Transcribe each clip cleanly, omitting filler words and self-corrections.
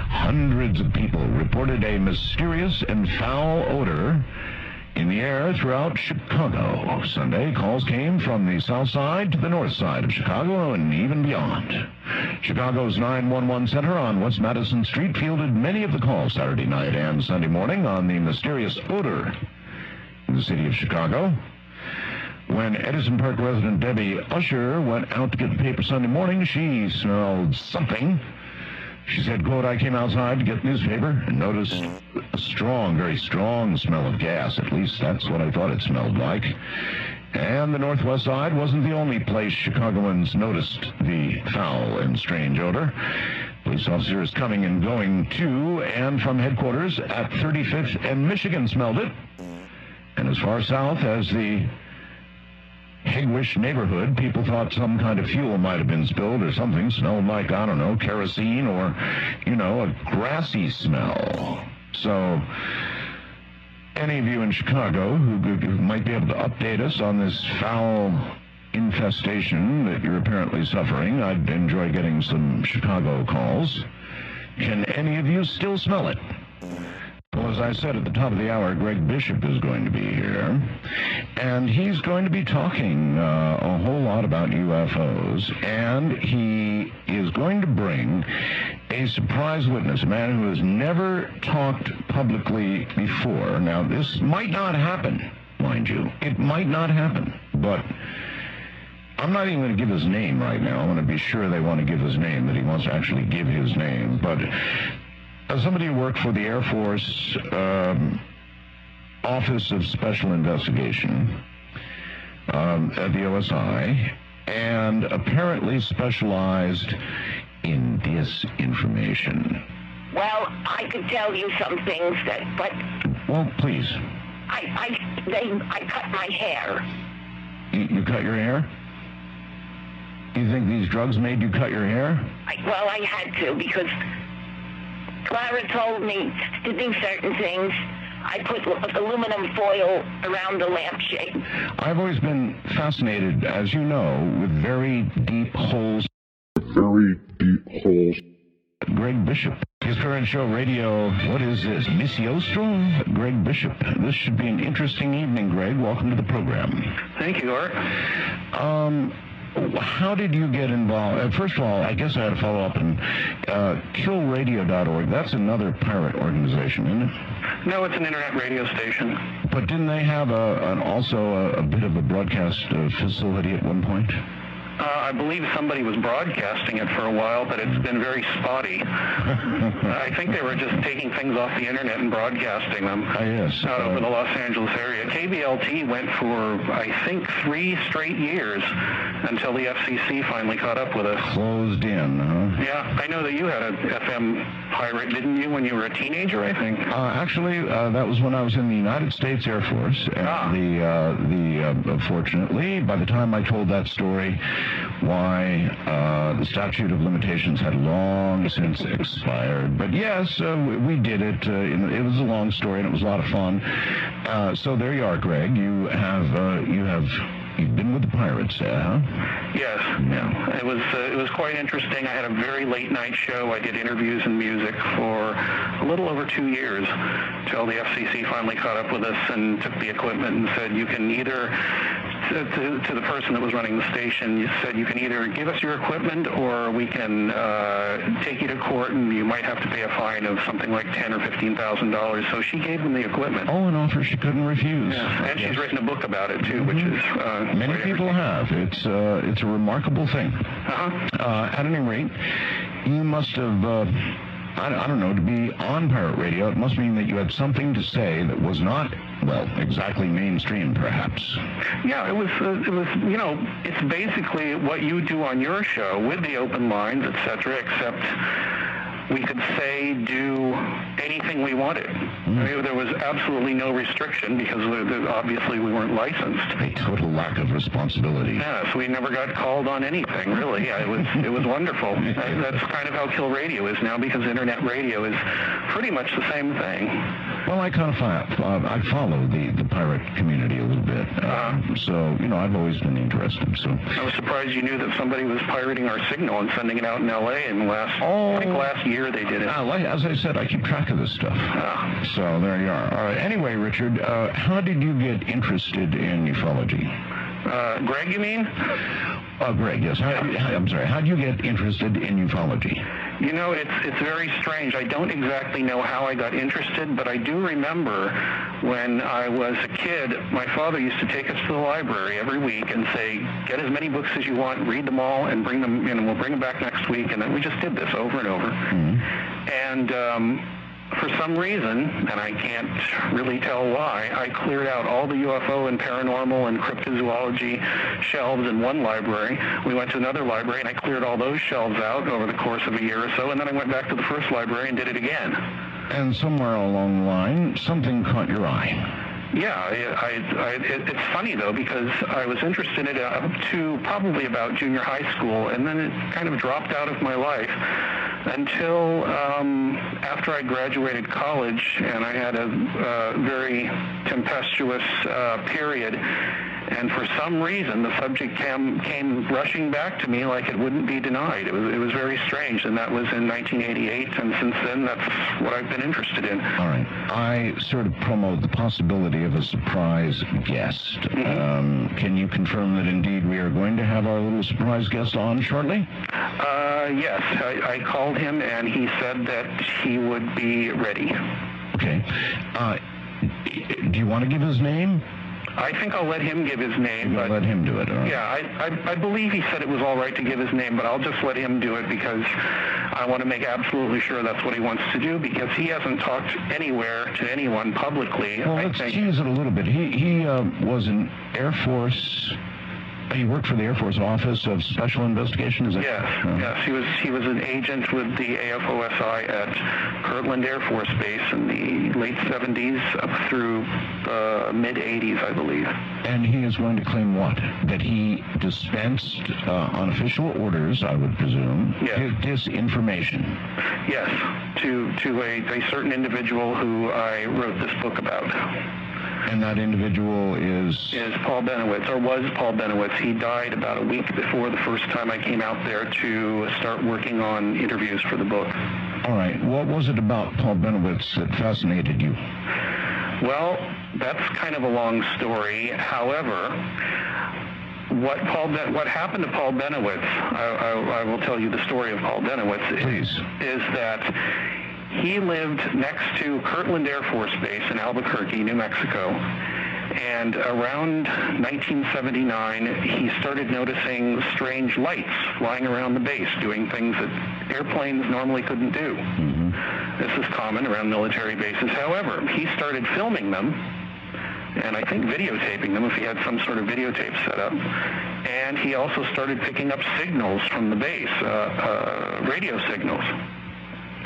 Hundreds of people reported a mysterious and foul odor in the air throughout Chicago. Sunday, calls came from the south side to the north side of Chicago and even beyond. Chicago's 911 center on West Madison Street fielded many of the calls Saturday night and Sunday morning on the mysterious odor in the city of Chicago. When Edison Park resident Debbie Usher went out to get the paper Sunday morning, she smelled something. She said, quote, "I came outside to get the newspaper and noticed a strong, very strong smell of gas. At least that's what I thought it smelled like." And the Northwest Side wasn't the only place Chicagoans noticed the foul and strange odor. Police officers coming and going to and from headquarters at 35th and Michigan smelled it. And as far south as the Hegwish neighborhood, people thought some kind of fuel might have been spilled or something. Smelled like, I don't know, kerosene or, a grassy smell. So, any of you in Chicago who might be able to update us on this foul infestation that you're apparently suffering, I'd enjoy getting some Chicago calls. Can any of you still smell it? Well, as I said at the top of the hour, Greg Bishop is going to be here, and he's going to be talking a whole lot about UFOs, and he is going to bring a surprise witness, a man who has never talked publicly before. Now, this might not happen, mind you. It might not happen, but I'm not even going to give his name right now. I want to be sure they want to give his name, that he wants to actually give his name, but somebody who worked for the Air Force Office of Special Investigation at the OSI, and apparently specialized in disinformation. Well, I could tell you some things but... Well, please. I cut my hair. You cut your hair? You think these drugs made you cut your hair? I had to, because Clara told me to do certain things. I put aluminum foil around the lampshade. I've always been fascinated, as you know, with very deep holes. Greg Bishop. His current show, radio, what is this, Missiostro? Greg Bishop. This should be an interesting evening, Greg. Welcome to the program. Thank you, Art. How did you get involved? First of all, I guess I had to follow up on killradio.org. That's another pirate organization, isn't it? No, it's an internet radio station. But didn't they have also a bit of a broadcast facility at one point? I believe somebody was broadcasting it for a while, but it's been very spotty. I think they were just taking things off the internet and broadcasting them. Yes. Out over the Los Angeles area. KBLT went for, I think, 3 straight years until the FCC finally caught up with us. Closed in, huh? Yeah, I know that you had a FM pirate, didn't you, when you were a teenager, I think? Actually, that was when I was in the United States Air Force. And fortunately, by the time I told that story, why the statute of limitations had long since expired. But yes, we did it. It was a long story, and it was a lot of fun. So there you are, Greg. You've been with the pirates, huh? Yes. Yeah. It was quite interesting. I had a very late night show. I did interviews and music for a little over 2 years till the FCC finally caught up with us and took the equipment and said, you can either, to the person that was running the station, you said you can either give us your equipment or we can take you to court and you might have to pay a fine of something like $10,000 or $15,000. So she gave them the equipment. Oh, an offer she couldn't refuse. Yeah. And she's written a book about it too, which is many people have. It's a remarkable thing. At any rate, you must have. I don't know, to be on pirate radio, it must mean that you had something to say that was not, well, exactly mainstream, perhaps. Yeah, it was, it's basically what you do on your show with the open lines, etc., except we could say, do anything we wanted. mean, there was absolutely no restriction because obviously we weren't licensed. A total lack of responsibility. Yeah, so we never got called on anything, really. It was wonderful. That's kind of how Kill Radio is now, because internet radio is pretty much the same thing. Well, I kind of I follow the pirate community a little bit, so I've always been interested. So I was surprised you knew that somebody was pirating our signal and sending it out in L.A. in I think last year they did it. As I said, I keep track of this stuff. So there you are. All right. Anyway, Richard, how did you get interested in ufology? Greg, you mean? Greg, yes. I'm sorry. How did you get interested in ufology? It's very strange. I don't exactly know how I got interested, but I do remember when I was a kid, my father used to take us to the library every week and say, get as many books as you want, read them all, and bring them, we'll bring them back next week. And then we just did this over and over. And for some reason, and I can't really tell why, I cleared out all the UFO and paranormal and cryptozoology shelves in one library. We went to another library, and I cleared all those shelves out over the course of a year or so, and then I went back to the first library and did it again. And somewhere along the line, something caught your eye. Yeah, it's funny, though, because I was interested in it up to probably about junior high school, and then it kind of dropped out of my life until after I graduated college, and I had a very tempestuous period. And for some reason, the subject came rushing back to me like it wouldn't be denied. It was very strange, and that was in 1988, and since then, that's what I've been interested in. All right. I sort of promote the possibility of a surprise guest. Can you confirm that indeed we are going to have our little surprise guest on shortly? Yes. I called him, and he said that he would be ready. Okay. Do you want to give his name? I think I'll let him give his name. But let him do it. All right. Yeah, I believe he said it was all right to give his name, but I'll just let him do it because I want to make absolutely sure that's what he wants to do, because he hasn't talked anywhere to anyone publicly. Well, let's tease it a little bit. He was an Air Force... He worked for the Air Force Office of Special Investigation, is that? Yes. He was an agent with the AFOSI at Kirtland Air Force Base in the late 70s up through mid 80s, I believe. And he is going to claim what? That he dispensed on official orders, I would presume, disinformation. Yes, to a certain individual who I wrote this book about. And that individual is Paul Bennewitz, or was Paul Bennewitz. He died about a week before the first time I came out there to start working on interviews for the book. All right. What was it about Paul Bennewitz that fascinated you? Well, that's kind of a long story. However, what happened to Paul Bennewitz, I will tell you the story of Paul Bennewitz. Please. Is that he lived next to Kirtland Air Force Base in Albuquerque, New Mexico, and around 1979, he started noticing strange lights flying around the base, doing things that airplanes normally couldn't do. This is common around military bases. However, he started filming them, and I think videotaping them if he had some sort of videotape set up. And he also started picking up signals from the base, radio signals.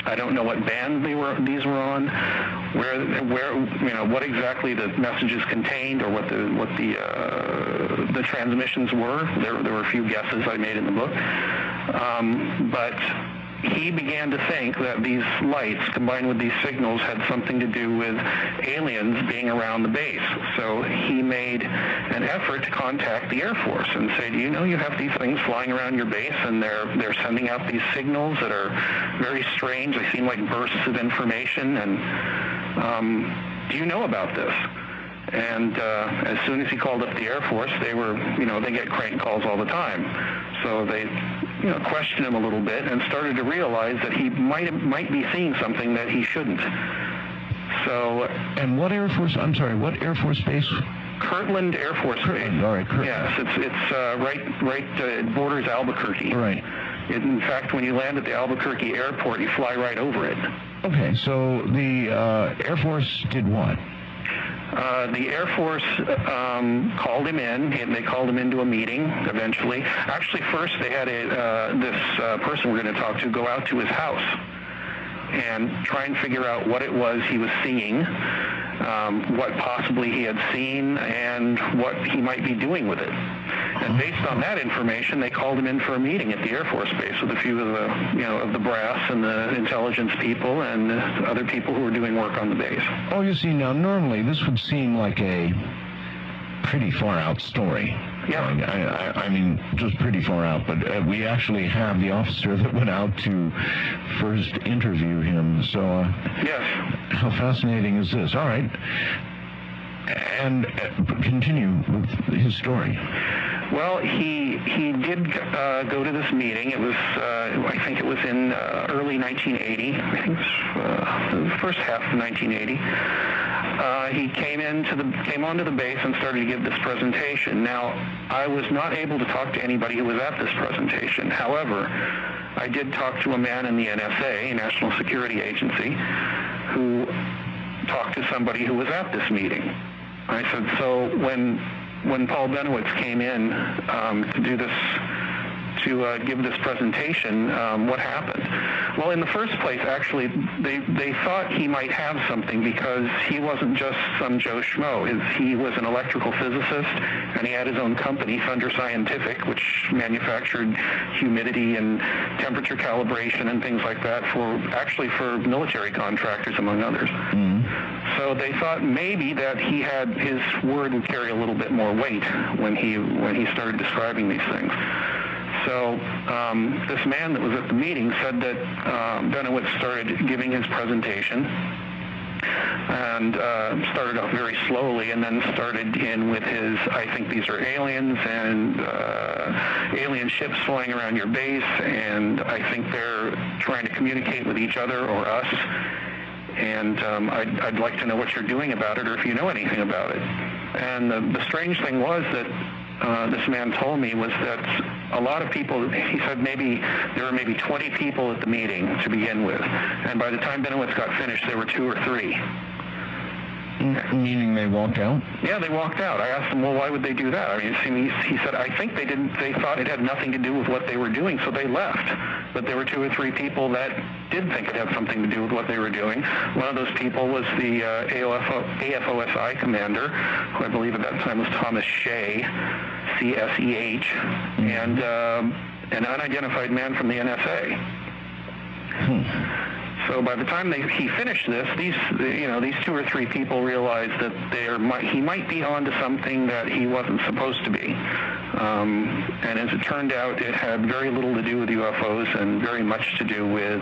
I don't know what band these were on, where what exactly the messages contained, or what the transmissions were. There were a few guesses I made in the book, but he began to think that these lights combined with these signals had something to do with aliens being around the base. So he made an effort to contact the Air Force and say, do you know you have these things flying around your base, and they're sending out these signals that are very strange. They seem like bursts of information, and do you know about this? And as soon as he called up the Air Force, they get crank calls all the time. So they questioned him a little bit and started to realize that he might be seeing something that he shouldn't. So. And what Air Force? I'm sorry. What Air Force base? Kirtland Air Force Base. All right. Kirtland. Yes, it's right. It borders Albuquerque. Right. In fact, when you land at the Albuquerque airport, you fly right over it. Okay. So the Air Force did what? The Air Force called him in. They called him into a meeting eventually. Actually, first they had this person we're going to talk to go out to his house. and try and figure out what it was he was seeing, what possibly he had seen, and what he might be doing with it. And based on that information, they called him in for a meeting at the Air Force Base with a few of the, of the brass and the intelligence people and other people who were doing work on the base. Oh, you see, now normally this would seem like a pretty far out story. Yeah. I mean, just pretty far out, but we actually have the officer that went out to first interview him, so... yes. How fascinating is this? All right. And continue with his story. Well, he did go to this meeting. It was, I think it was in early 1980. I think it was the first half of 1980. He came onto the base and started to give this presentation. Now, I was not able to talk to anybody who was at this presentation. However, I did talk to a man in the NSA, National Security Agency, who talked to somebody who was at this meeting. I said, so when Paul Bennewitz came in to do this, to give this presentation, what happened? Well, in the first place, actually, they thought he might have something because he wasn't just some Joe Schmo. He was an electrical physicist, and he had his own company, Thunder Scientific, which manufactured humidity and temperature calibration and things like that for military contractors, among others. Mm-hmm. So they thought maybe that his word would carry a little bit more weight when he started describing these things. So this man that was at the meeting said that Bennewitz started giving his presentation and started off very slowly and then started in with his, I think these are aliens and alien ships flying around your base, and I think they're trying to communicate with each other or us, and I'd like to know what you're doing about it or if you know anything about it. And the strange thing was that this man told me was that a lot of people, he said there were maybe 20 people at the meeting to begin with, and by the time Bennewitz got finished, there were 2 or 3. Meaning they walked out? Yeah, they walked out. I asked them, well, why would they do that? I mean, he said, I think they thought it had nothing to do with what they were doing, so they left. But there were 2 or 3 people that did think it had something to do with what they were doing. One of those people was the AFOSI commander, who I believe at that time was Thomas Shea, C-S-E-H, and an unidentified man from the NSA. So by the time he finished this, these 2 or 3 people realized that he might be onto something that he wasn't supposed to be. And as it turned out, it had very little to do with UFOs and very much to do with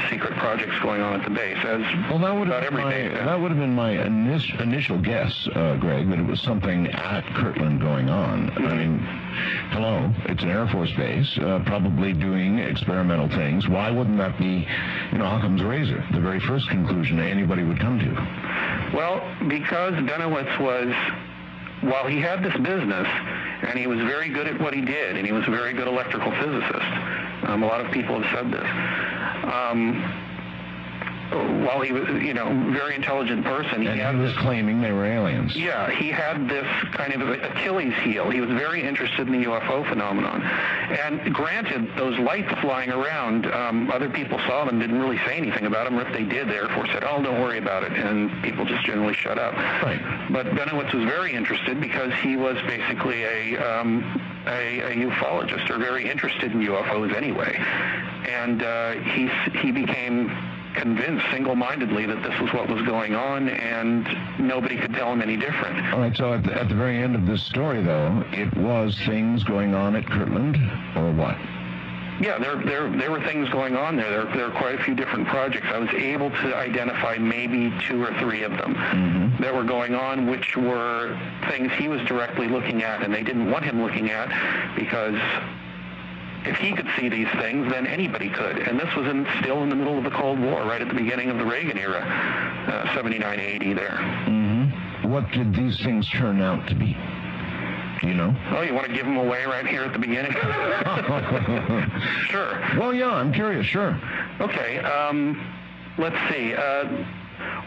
secret projects going on at the base. That would have been my initial guess, Greg, that it was something at Kirtland going on. Mm-hmm. I mean, hello, it's an Air Force base, probably doing experimental things. Why wouldn't that be, Occam's razor, the very first conclusion anybody would come to? Well, because Bennewitz while he had this business, and he was very good at what he did, and he was a very good electrical physicist, a lot of people have said this, while he was, very intelligent person. He was claiming they were aliens. Yeah, he had this kind of Achilles heel. He was very interested in the UFO phenomenon. And granted, those lights flying around, other people saw them, didn't really say anything about them, or if they did, the Air Force said, oh, don't worry about it, and people just generally shut up. Right. But Bennewitz was very interested because he was basically a ufologist, or very interested in UFOs anyway. And he became convinced single-mindedly that this was what was going on, and nobody could tell him any different. All right, so at the very end of this story, though, it was things going on at Kirtland, or what? Yeah, there were things going on there. There were quite a few different projects. I was able to identify maybe 2 or 3 of them that were going on, which were things he was directly looking at, and they didn't want him looking at because if he could see these things, then anybody could. And this was still in the middle of the Cold War, right at the beginning of the Reagan era, 79, 80 there. Mm-hmm. What did these things turn out to be? Do you know? Oh, you want to give them away right here at the beginning? Sure. Well, yeah, I'm curious, sure. Okay, let's see.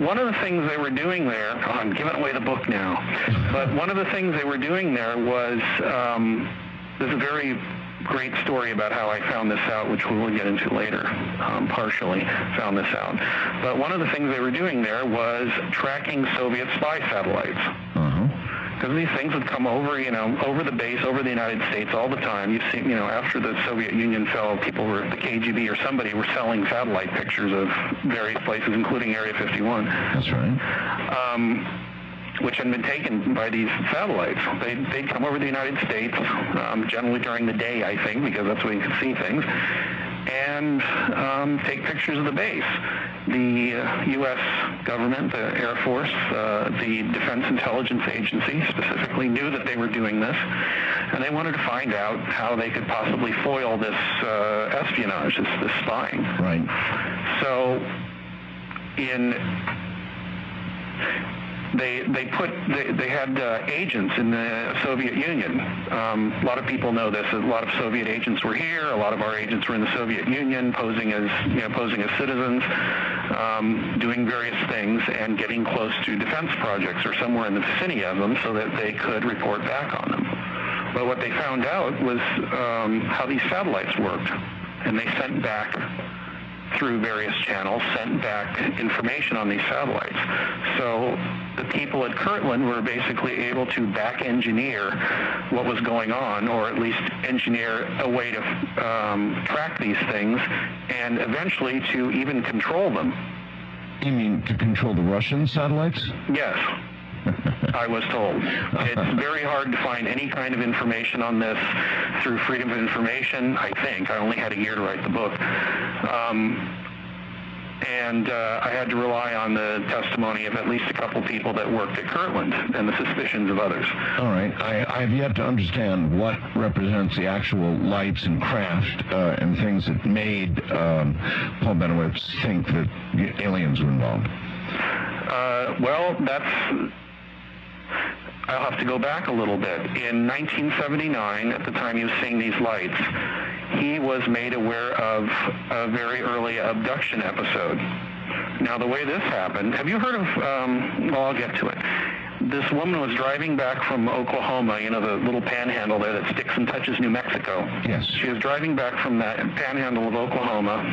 One of the things they were doing there, I'm giving away the book now, but one of the things they were doing there was, this is very great story about how I found this out, which we will get into later, partially found this out. But one of the things they were doing there was tracking Soviet spy satellites. Because these things would come over, over the base, over the United States all the time. You've seen, after the Soviet Union fell, people were, the KGB or somebody were selling satellite pictures of various places, including Area 51. That's right. Which had been taken by these satellites. They'd come over the United States, generally during the day, I think, because that's when you could see things, and take pictures of the base. The U.S. government, the Air Force, the Defense Intelligence Agency specifically knew that they were doing this, and they wanted to find out how they could possibly foil this espionage, this spying. Right. So, They had agents in the Soviet Union. A lot of people know this. A lot of Soviet agents were here. A lot of our agents were in the Soviet Union, posing as citizens, doing various things and getting close to defense projects or somewhere in the vicinity of them, so that they could report back on them. But what they found out was how these satellites worked, and they sent back, through various channels, sent back information on these satellites. So the people at Kirtland were basically able to back engineer what was going on, or at least engineer a way to track these things and eventually to even control them. You mean to control the Russian satellites? Yes. I was told. It's very hard to find any kind of information on this through Freedom of Information, I think. I only had a year to write the book. And I had to rely on the testimony of at least a couple people that worked at Kirtland and the suspicions of others. All right. I have yet to understand what represents the actual lights and craft and things that made Paul Bennewitz think that aliens were involved. I'll have to go back a little bit. In 1979, at the time he was seeing these lights, he was made aware of a very early abduction episode. Now, the way this happened, have you heard of, I'll get to it. This woman was driving back from Oklahoma, the little panhandle there that sticks and touches New Mexico. Yes. She was driving back from that panhandle of Oklahoma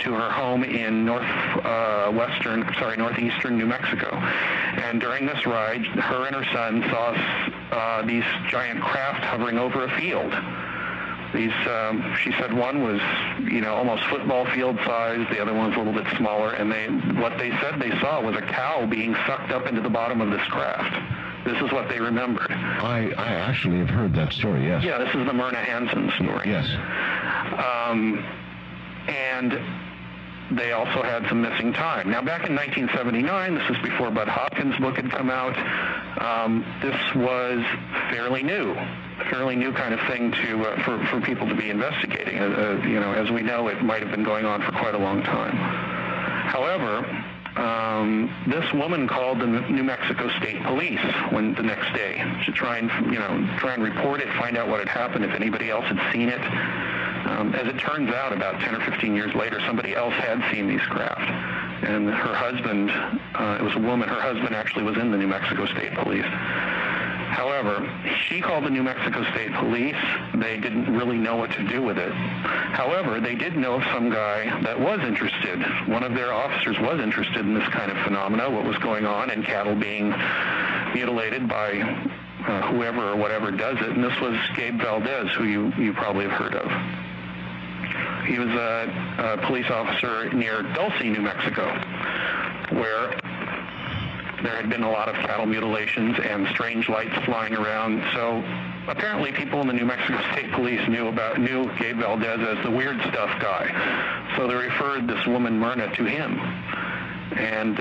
to her home in northeastern New Mexico. And during this ride, her and her son saw these giant craft hovering over a field. These, she said one was, almost football field size. The other one's a little bit smaller. And what they said they saw was a cow being sucked up into the bottom of this craft. This is what they remembered. I actually have heard that story, yes. Yeah, this is the Myrna Hansen story. Yes. And they also had some missing time. Now, back in 1979, this is before Bud Hopkins' book had come out, this was fairly new kind of thing for people to be investigating. As we know, it might have been going on for quite a long time. However, this woman called the New Mexico State Police the next day to try and report it, find out what had happened, if anybody else had seen it. As it turns out, about 10 or 15 years later, somebody else had seen these craft. And her husband, it was a woman, her husband actually was in the New Mexico State Police. However, she called the New Mexico State Police. They didn't really know what to do with it. However, they did know of some guy that was interested. One of their officers was interested in this kind of phenomena, what was going on, and cattle being mutilated by whoever or whatever does it. And this was Gabe Valdez, who you probably have heard of. He was a police officer near Dulce, New Mexico, where there had been a lot of cattle mutilations and strange lights flying around. So apparently people in the New Mexico State Police knew Gabe Valdez as the weird stuff guy. So they referred this woman, Myrna, to him. And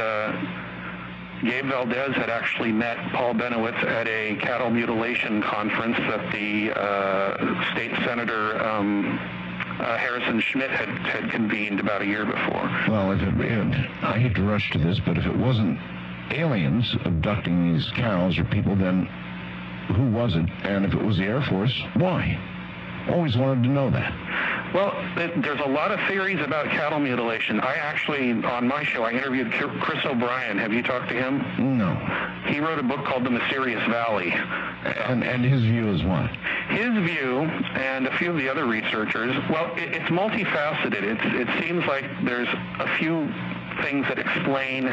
Gabe Valdez had actually met Paul Bennewitz at a cattle mutilation conference that the state senator Harrison Schmidt had convened about a year before. Well, I hate to rush to this, but if it wasn't aliens abducting these cows or people, then who was it? And if it was the Air Force, why? Always wanted to know that. Well, there's a lot of theories about cattle mutilation. I actually, on my show, I interviewed Chris O'Brien. Have you talked to him? No. He wrote a book called The Mysterious Valley. And his view is what? His view, and a few of the other researchers, well, it's multifaceted. It seems like there's a few things that explain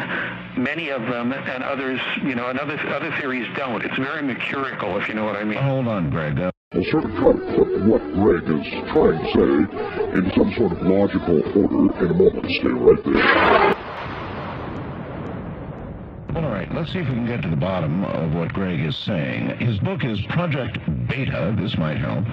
many of them, and others, and other theories don't. It's very mercurical, if you know what I mean. Hold on, Greg. I'll sort of try to put what Greg is trying to say in some sort of logical order in a moment. Stay right there. All right, let's see if we can get to the bottom of what Greg is saying. His book is Project Beta. This might help.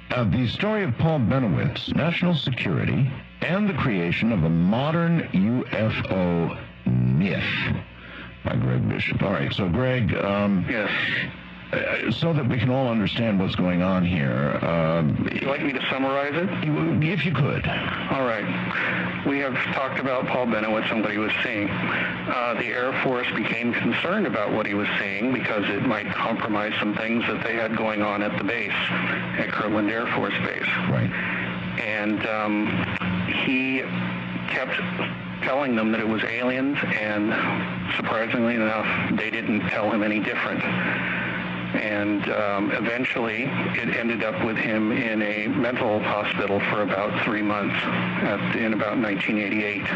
The Story of Paul Bennewitz, National Security, and the Creation of a Modern UFO Myth by Greg Bishop. All right, so Greg, Yes. So that we can all understand what's going on here. Would you like me to summarize it? If you could. All right. We have talked about Paul Bennewitz and what he was seeing. The Air Force became concerned about what he was seeing because it might compromise some things that they had going on at the base, at Kirtland Air Force Base. Right. And he kept telling them that it was aliens, and surprisingly enough, they didn't tell him any different. And eventually, it ended up with him in a mental hospital for about 3 months in about 1988.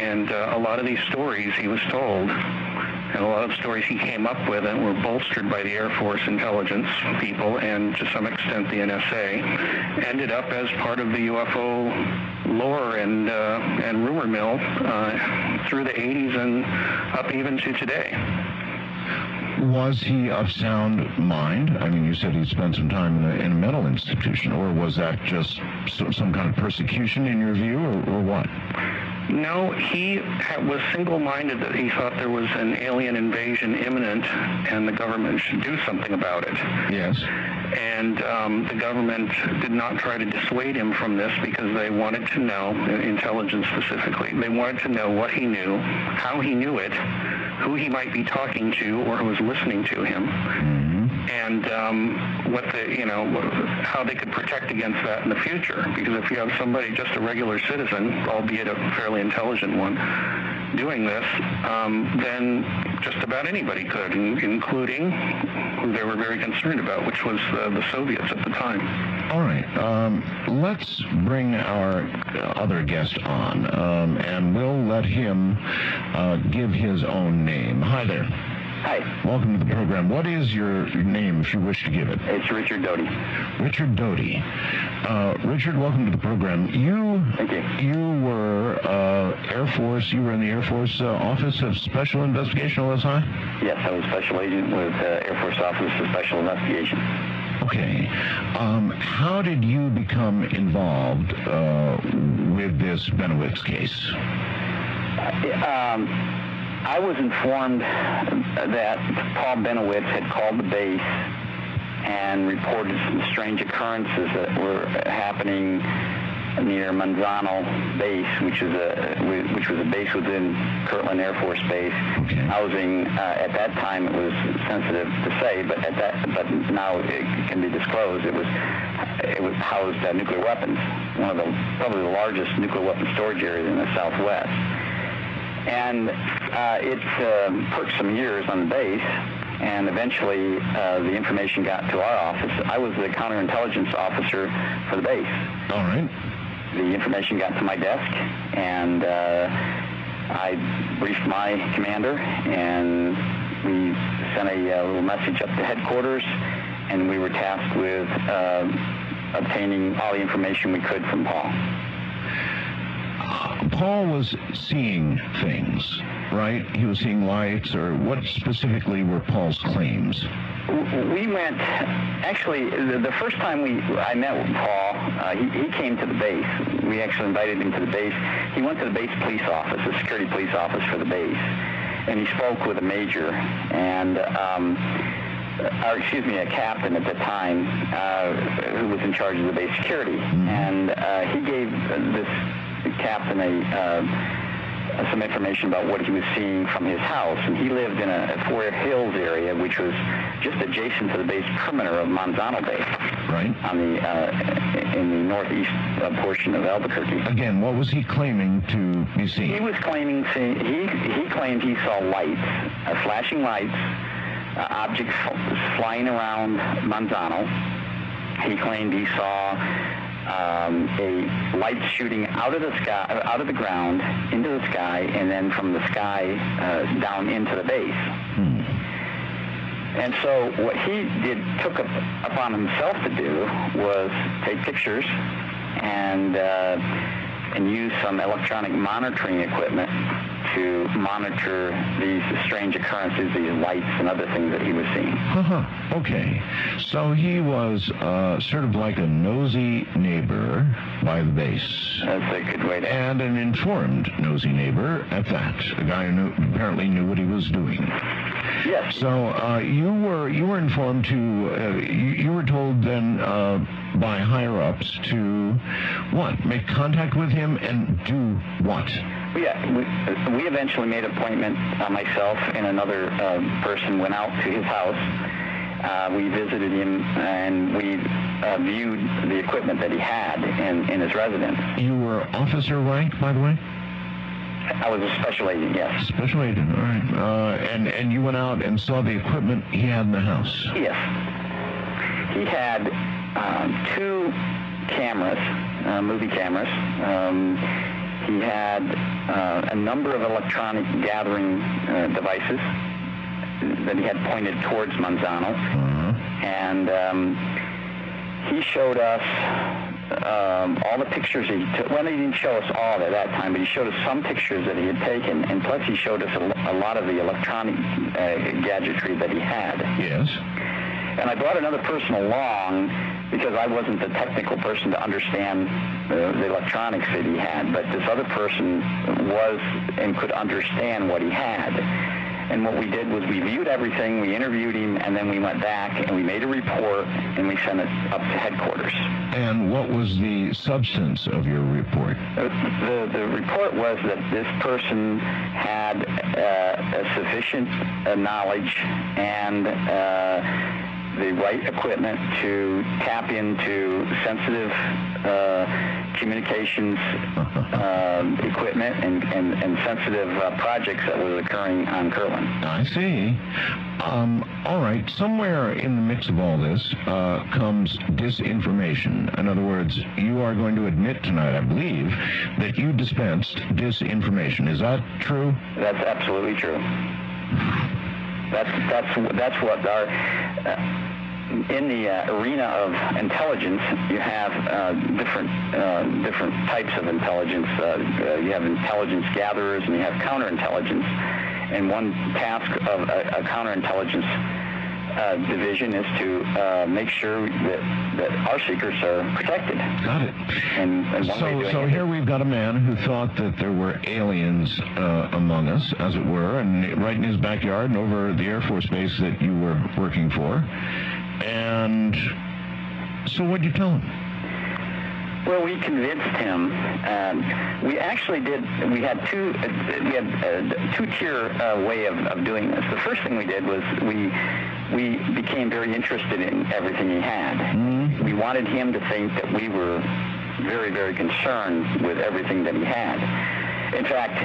And a lot of these stories he was told, and a lot of the stories he came up with, and were bolstered by the Air Force intelligence people and to some extent the NSA, ended up as part of the UFO lore and rumor mill through the 80s and up even to today. Was he of sound mind? I mean, you said he spent some time in a mental institution, or was that just some kind of persecution in your view, or what? No, he was single-minded that he thought there was an alien invasion imminent and the government should do something about it. Yes. And the government did not try to dissuade him from this because they wanted to know, intelligence specifically, they wanted to know what he knew, how he knew it, who he might be talking to or who was listening to him, and how they could protect against that in the future. Because if you have somebody, just a regular citizen, albeit a fairly intelligent one, doing this, then just about anybody could, including who they were very concerned about, which was the Soviets at the time. All right. Let's bring our other guest on, and we'll let him give his own name. Hi there. Hi. Welcome to the program. What is your name, if you wish to give it? It's Richard Doty. Richard Doty. Richard, welcome to the program. Thank you. You were Air Force. You were in the Air Force Office of Special Investigation, OSI? Yes, I was special agent with Air Force Office of Special Investigation. Okay. How did you become involved with this Bennewitz case? I was informed that Paul Bennewitz had called the base and reported some strange occurrences that were happening near Manzano Base, which was a base within Kirtland Air Force Base, housing. At that time, it was sensitive to say, but now it can be disclosed. It was housed nuclear weapons, one of probably the largest nuclear weapon storage areas in the Southwest. And it took some years on the base, and eventually the information got to our office. I was the counterintelligence officer for the base. All right. The information got to my desk, and I briefed my commander, and we sent a little message up to headquarters, and we were tasked with obtaining all the information we could from Paul. Paul was seeing things, right? He was seeing lights, or what specifically were Paul's claims? We went, actually, the first time I met with Paul, he came to the base. We actually invited him to the base. He went to the base police office, the security police office for the base, and he spoke with a major, and, a captain at the time, who was in charge of the base security. And he gave this captain some information about what he was seeing from his house. And he lived in a Fort Hills area, which was just adjacent to the base perimeter of Manzano Bay. Right. On the in the northeast portion of Albuquerque. Again, what was he claiming to be seeing? He was claiming he claimed he saw lights, flashing lights, objects flying around Manzano. He claimed he saw a light shooting out of the sky, out of the ground into the sky, and then from the sky down into the base. And so what he took upon himself to do was take pictures and use some electronic monitoring equipment to monitor these strange occurrences, these lights and other things that he was seeing. Okay. So he was sort of like a nosy neighbor by the base. That's a good way to... And an informed nosy neighbor at that. A guy who apparently knew what he was doing. Yes. So you were informed to, you were told then by higher-ups to what? Make contact with him and do what? Yeah, we eventually made an appointment, myself and another person went out to his house. We visited him and we viewed the equipment that he had in his residence. You were officer rank, by the way? I was a special agent, yes. Special agent, all right. And you went out and saw the equipment he had in the house? Yes. He had 2 cameras, movie cameras. He had a number of electronic gathering devices that he had pointed towards Manzano. And he showed us all the pictures he took. Well, he didn't show us all at that time, but he showed us some pictures that he had taken, and plus he showed us a lot of the electronic gadgetry that he had. Yes. And I brought another person along because I wasn't the technical person to understand the electronics that he had, but this other person was and could understand what he had. And what we did was we viewed everything, we interviewed him, and then we went back and we made a report and we sent it up to headquarters. And what was the substance of your report? The report was that this person had sufficient knowledge and the right equipment to tap into sensitive communications equipment and sensitive projects that was occurring on Kirtland. I see. All right. Somewhere in the mix of all this comes disinformation. In other words, you are going to admit tonight, I believe, that you dispensed disinformation. Is that true? That's absolutely true. That's what our... in the arena of intelligence, you have different types of intelligence. You have intelligence gatherers and you have counterintelligence. And one task of a counterintelligence division is to make sure that our secrets are protected. Got it. And so here we've got a man who thought that there were aliens among us, as it were, and right in his backyard and over the Air Force Base that you were working for. And so what did you tell him? Well, we convinced him. We actually did. We had two-tier way of doing this. The first thing we did was we became very interested in everything he had. Mm-hmm. We wanted him to think that we were very, very concerned with everything that he had. In fact,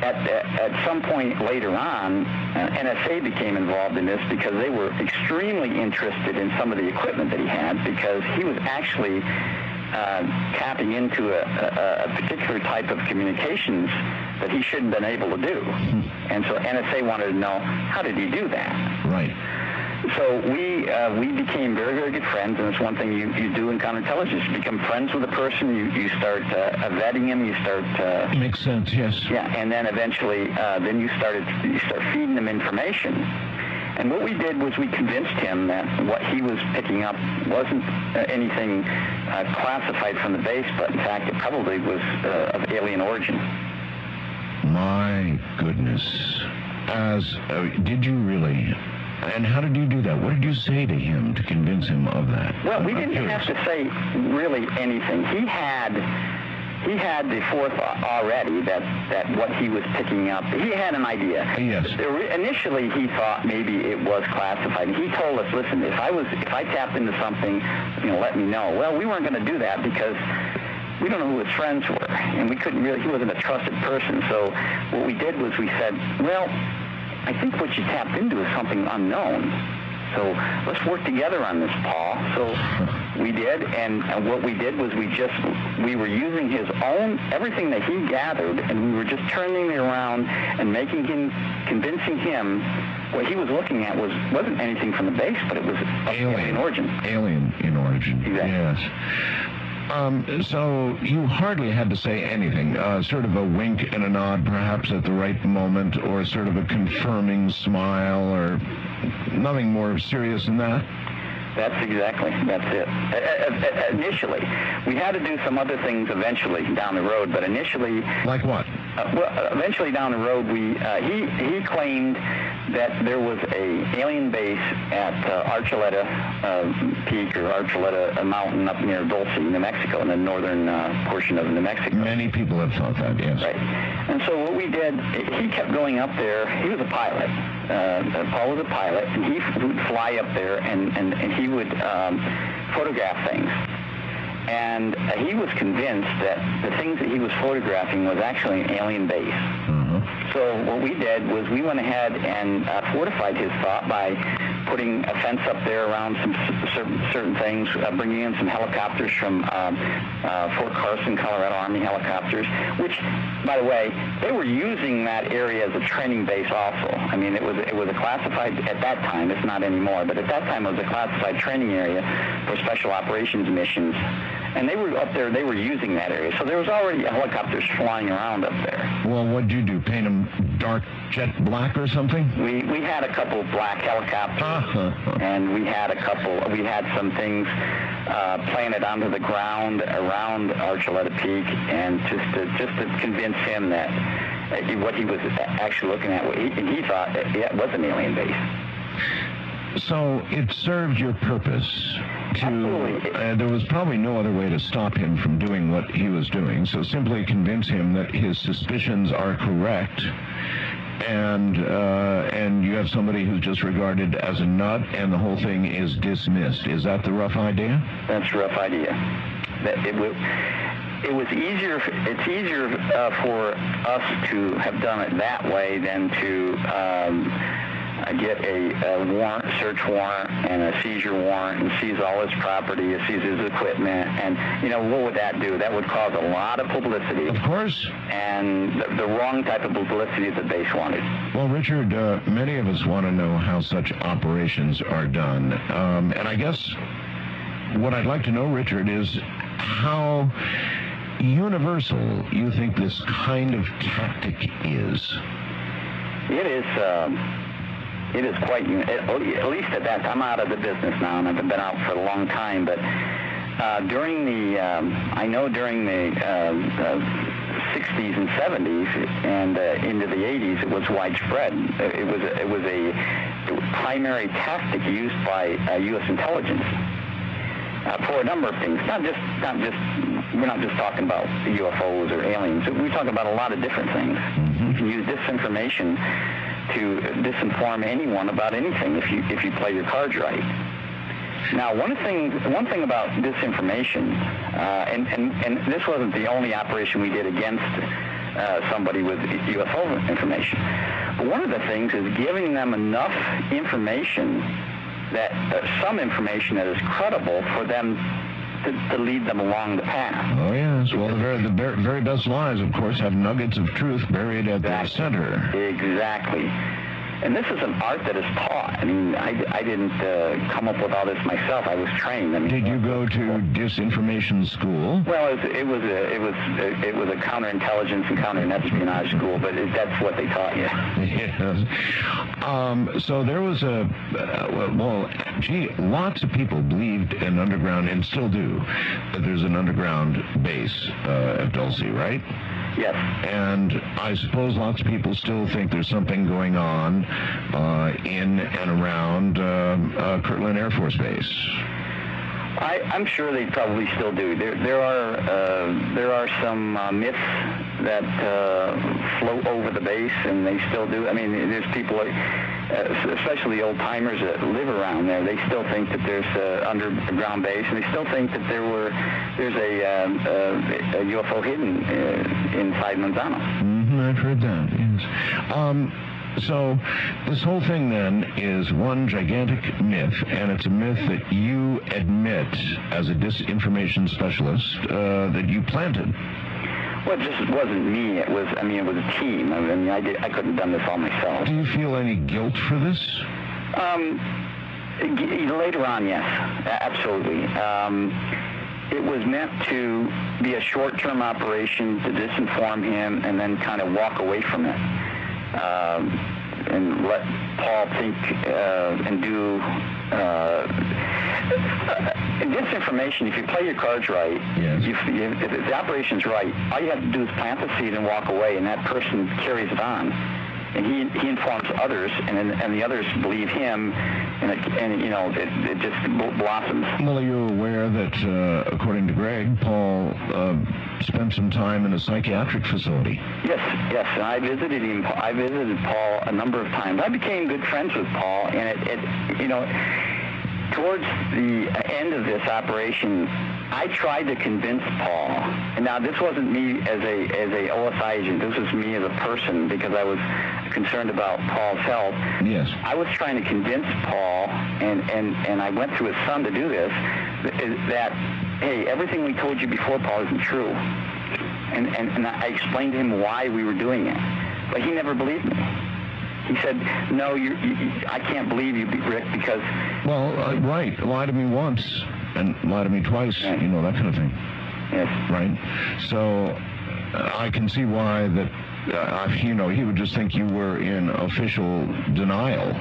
at some point later on, NSA became involved in this because they were extremely interested in some of the equipment that he had, because he was actually tapping into a particular type of communications that he shouldn't have been able to do. And so NSA wanted to know, how did he do that? Right. So we became very, very good friends, and it's one thing you do in counterintelligence. You become friends with a person, you start vetting him, you start... Makes sense, yes. Yeah, and then eventually, then you start feeding him information. And what we did was we convinced him that what he was picking up wasn't anything classified from the base, but in fact it probably was of alien origin. My goodness. Did you really... And how did you do that? What did you say to him to convince him of that? Well, we didn't have to say really anything. He had he had the fourth already, that what he was picking up, he had an idea. Yes. Initially, he thought maybe it was classified. And he told us, listen, if I tapped into something, let me know. Well, we weren't going to do that because we don't know who his friends were, and we couldn't really, he wasn't a trusted person. So what we did was we said, well, I think what you tapped into is something unknown. So let's work together on this, Paul. So we did, and what we did was we were using his own, everything that he gathered, and we were just turning it around and convincing him what he was looking at wasn't anything from the base, but it was alien origin. Alien in origin. Exactly. Yes. So you hardly had to say anything, sort of a wink and a nod perhaps at the right moment, or sort of a confirming smile, or nothing more serious than that? That's it. Initially, we had to do some other things eventually down the road, but initially... Like what? Eventually down the road, he claimed that there was a alien base at Archuleta Peak, or Archuleta Mountain up near Dulce, New Mexico, in the northern portion of New Mexico. Many people have thought that, yes. Right. And so what we did, he kept going up there. He was a pilot. Paul was a pilot, and he would fly up there, and he would photograph things. And he was convinced that the things that he was photographing was actually an alien base. So what we did was we went ahead and fortified his thought by putting a fence up there around some certain things, bringing in some helicopters from Fort Carson, Colorado Army helicopters, which, by the way, they were using that area as a training base also. I mean, it was a classified, at that time, it's not anymore, but at that time it was a classified training area for special operations missions. And they were up there, they were using that area. So there was already helicopters flying around up there. Well, what'd you do, paint them dark jet black or something? We had a couple black helicopters, and we had some things planted onto the ground around Archuleta Peak, and just to convince him that what he was actually looking at, he thought it was an alien base. So it served your purpose there was probably no other way to stop him from doing what he was doing, so simply convince him that his suspicions are correct, and you have somebody who's just regarded as a nut, and the whole thing is dismissed. Is that the rough idea? That's the rough idea. That it was easier. It's easier for us to have done it that way than to get a search warrant and a seizure warrant and seize all his property, seize his equipment, and what would that do? That would cause a lot of publicity. Of course. And the wrong type of publicity that the base wanted. Well, Richard, many of us want to know how such operations are done, and I guess what I'd like to know, Richard, is how universal you think this kind of tactic is. It is quite, at least at that time. I'm out of the business now, and I've been out for a long time, but during the 60s and 70s and into the 80s, it was widespread. It was a primary tactic used by U.S. intelligence for a number of things. We're not just talking about UFOs or aliens. We're talking about a lot of different things. You can use disinformation to disinform anyone about anything if you play your cards right. Now, one thing about disinformation, and this wasn't the only operation we did against somebody with UFO information, but one of the things is giving them enough information, that some information that is credible for them to lead them along the path. Oh, yes. Well, the very best lies, of course, have nuggets of truth buried at their center. Exactly. And this is an art that is taught. I mean, I didn't come up with all this myself. I was trained. I mean, did you go to disinformation school? Well, it was a counterintelligence and counterespionage school, but that's what they taught you. Yes. So there was lots of people believed in underground, and still do, that there's an underground base at Dulce, right? Yes. And I suppose lots of people still think there's something going on in and around Kirtland Air Force Base. I'm sure they probably still do. There are some myths that float over the base, and they still do. I mean, there's people, especially old-timers that live around there, they still think that there's an underground base, and they still think that there's a UFO hidden inside Manzano. Mm-hmm, I've heard that, yes. So this whole thing then is one gigantic myth, and it's a myth that you admit as a disinformation specialist that you planted. Well, it just wasn't me. It was a team. I couldn't have done this all myself. Do you feel any guilt for this? Later on, yes, absolutely. It was meant to be a short-term operation to disinform him and then kind of walk away from it. And let Paul think and do disinformation. If you play your cards right, yes. If the operation's right, all you have to do is plant the seed and walk away, and that person carries it on. And he informs others, and the others believe him, and it just blossoms. Well, are you aware that, according to Greg, Paul spent some time in a psychiatric facility? Yes, and I visited him. I visited Paul a number of times. I became good friends with Paul, and towards the end of this operation, I tried to convince Paul, and now this wasn't me as a OSI agent, this was me as a person, because I was concerned about Paul's health. Yes. I was trying to convince Paul, and I went through his son to do this, that, hey, everything we told you before, Paul, isn't true. And I explained to him why we were doing it, but he never believed me. He said, no, I can't believe you, Rick, because... Well, right, lie to me once, and lie to me twice, right. That kind of thing. Yes. Right? So, I can see why that, he would just think you were in official denial.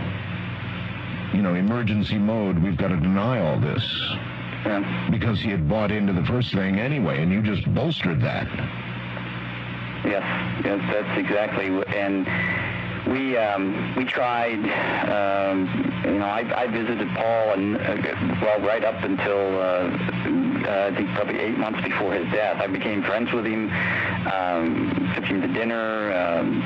Emergency mode, we've got to deny all this. Yeah. Because he had bought into the first thing anyway, and you just bolstered that. Yes, that's exactly, and... We tried, I visited Paul, and right up until, I think probably 8 months before his death. I became friends with him, took him to dinner, and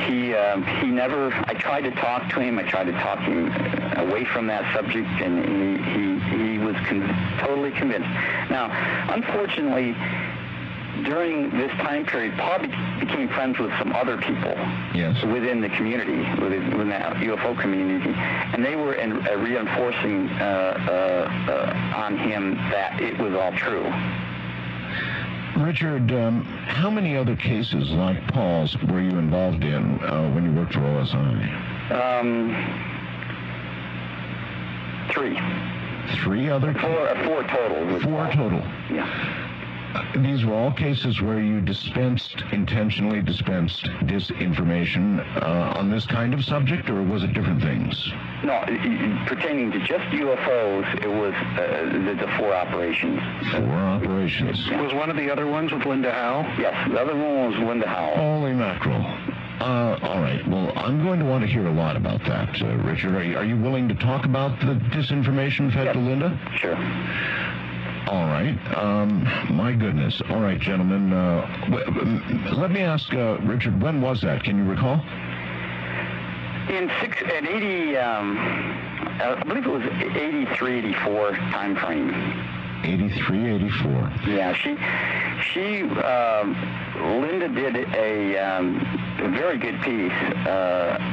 he never, I tried to talk to him, I tried to talk him away from that subject, and he was totally convinced. Now, unfortunately, during this time period, Paul became friends with some other people, yes, within the community, within the UFO community, and they were reinforcing on him that it was all true. Richard, how many other cases like Paul's were you involved in when you worked for OSI? 3. 3 other? 4 total. 4 total. Yeah. These were all cases where you intentionally dispensed disinformation on this kind of subject, or was it different things? No, pertaining to just UFOs, it was the 4 operations. 4 operations. Yeah. Was one of the other ones with Linda Howe? Yes, the other one was Linda Howe. Holy mackerel. All right. Well, I'm going to want to hear a lot about that, Richard. Are you willing to talk about the disinformation fed to Linda? Sure. All right. My goodness. All right, gentlemen. Let me ask, Richard, when was that? Can you recall? In 80, I believe it was 83, 84 time frame. 83, 84. Yeah, Linda did a very good piece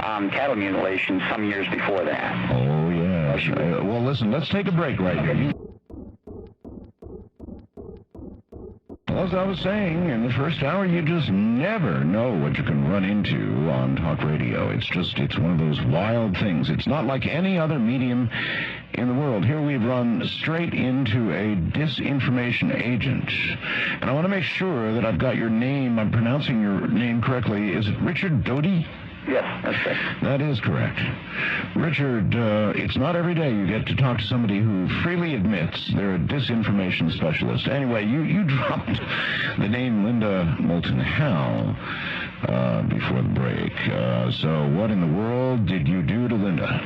on cattle mutilation some years before that. Oh, yeah. Well, listen, let's take a break right here. As I was saying, in the first hour, you just never know what you can run into on talk radio. It's one of those wild things. It's not like any other medium in the world. Here we've run straight into a disinformation agent. And I want to make sure that I've got your name, I'm pronouncing your name correctly. Is it Richard Doty? Yes, that's right. That is correct. Richard, it's not every day you get to talk to somebody who freely admits they're a disinformation specialist. Anyway, you dropped the name Linda Moulton Howe before the break. So what in the world did you do to Linda?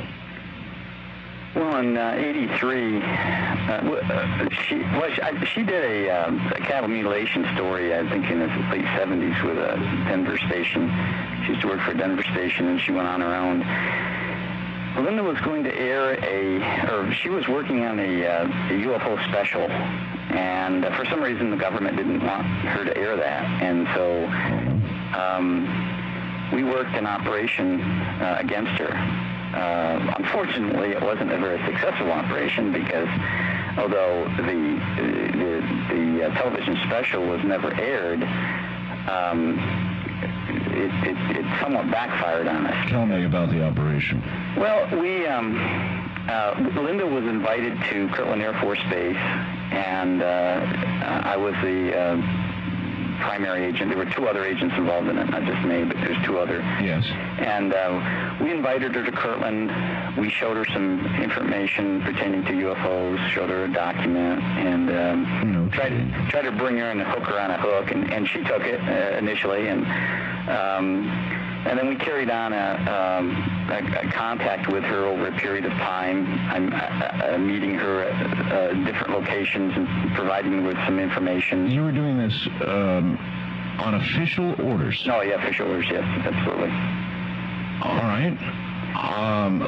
Well, Well, in '83, she did a cattle mutilation story, I think in the late '70s with a Denver station. She used to work for a Denver station, and she went on her own. Linda was going to air she was working on a UFO special, and for some reason the government didn't want her to air that, and so we worked an operation against her. Unfortunately, it wasn't a very successful operation because although the television special was never aired, it somewhat backfired on us. Tell me about the operation. Well, Linda was invited to Kirtland Air Force Base, and I was the primary agent. There were two other agents involved in it, not just me, but there's two other. Yes. And we invited her to Kirtland. We showed her some information pertaining to UFOs, showed her a document, and tried to bring her and hook her on a hook, and she took it initially, and then we carried on a contact with her over a period of time. I'm meeting her at different locations and providing her with some information. You were doing this on official orders? Oh, yeah, official orders, yes, absolutely. All right.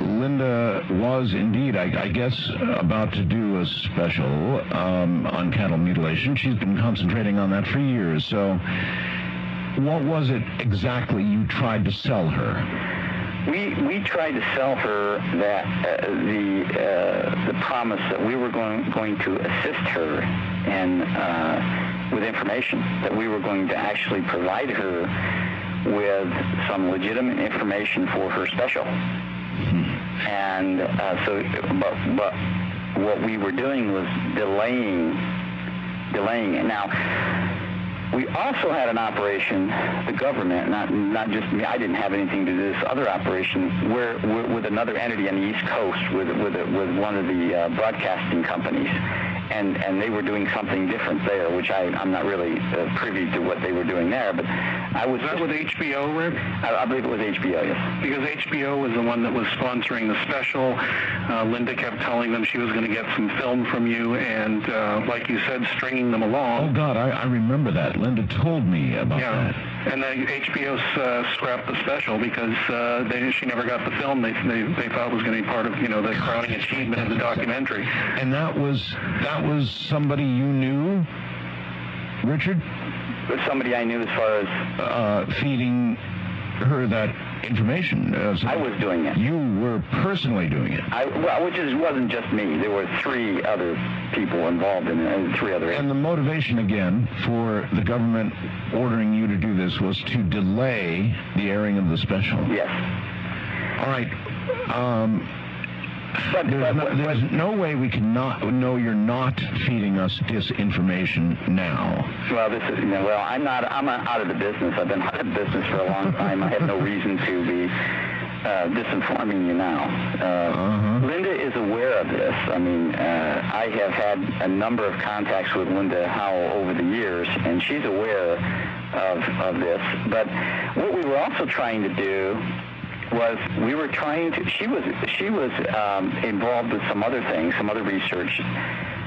Linda was indeed, I guess, about to do a special on cattle mutilation. She's been concentrating on that for years, so what was it exactly you tried to sell her? We tried to sell her that the promise that we were going to assist her and with information, that we were going to actually provide her with some legitimate information for her special. And but what we were doing was delaying it. Now, we also had an operation, the government, not just me, I didn't have anything to do with this other operation, where with another entity on the East Coast, with one of the broadcasting companies, and they were doing something different there, which I'm not really privy to what they were doing there, but I was... Was that with HBO, Rick? I believe it was HBO, yes. Because HBO was the one that was sponsoring the special. Linda kept telling them she was going to get some film from you, and like you said, stringing them along. Oh, God, I remember that. Linda told me about that. And then HBO scrapped the special because she never got the film they thought was going to be part of the crowning achievement of the documentary. And that was somebody you knew, Richard? Somebody I knew as far as feeding her that information. I was doing it. You were personally doing it. Which wasn't just me. There were three other people involved in it, three other... And the motivation, again, for the government ordering you to do this was to delay the airing of the special. Yes. All right. There's no way we can know you're not feeding us disinformation now. Well, I'm out of the business. I've been out of the business for a long time. I have no reason to be disinforming you now. Linda is aware of this. I mean, I have had a number of contacts with Linda Howell over the years, and she's aware of this. But what we were also trying to do was she was involved with some other things, some other research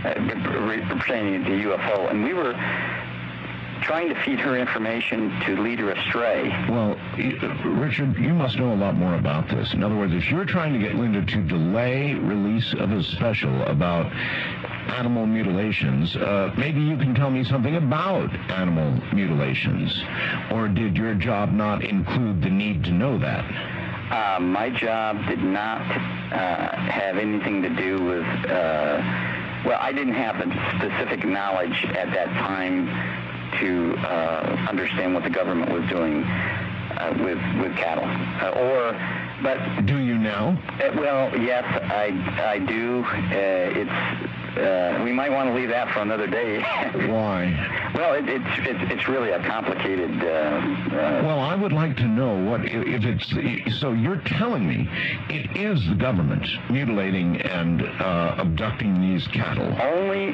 pertaining to UFO, and we were trying to feed her information to lead her astray. Well, Richard, you must know a lot more about this. In other words, if you're trying to get Linda to delay release of a special about animal mutilations, maybe you can tell me something about animal mutilations. Or did your job not include the need to know that? My job did not have anything to do with... I didn't have the specific knowledge at that time to understand what the government was doing with cattle. But do you now? Well, yes, I do. we might want to leave that for another day. Why? Well, it's really a complicated. Well, I would like to know what if it's. So you're telling me it is the government mutilating and abducting these cattle? Only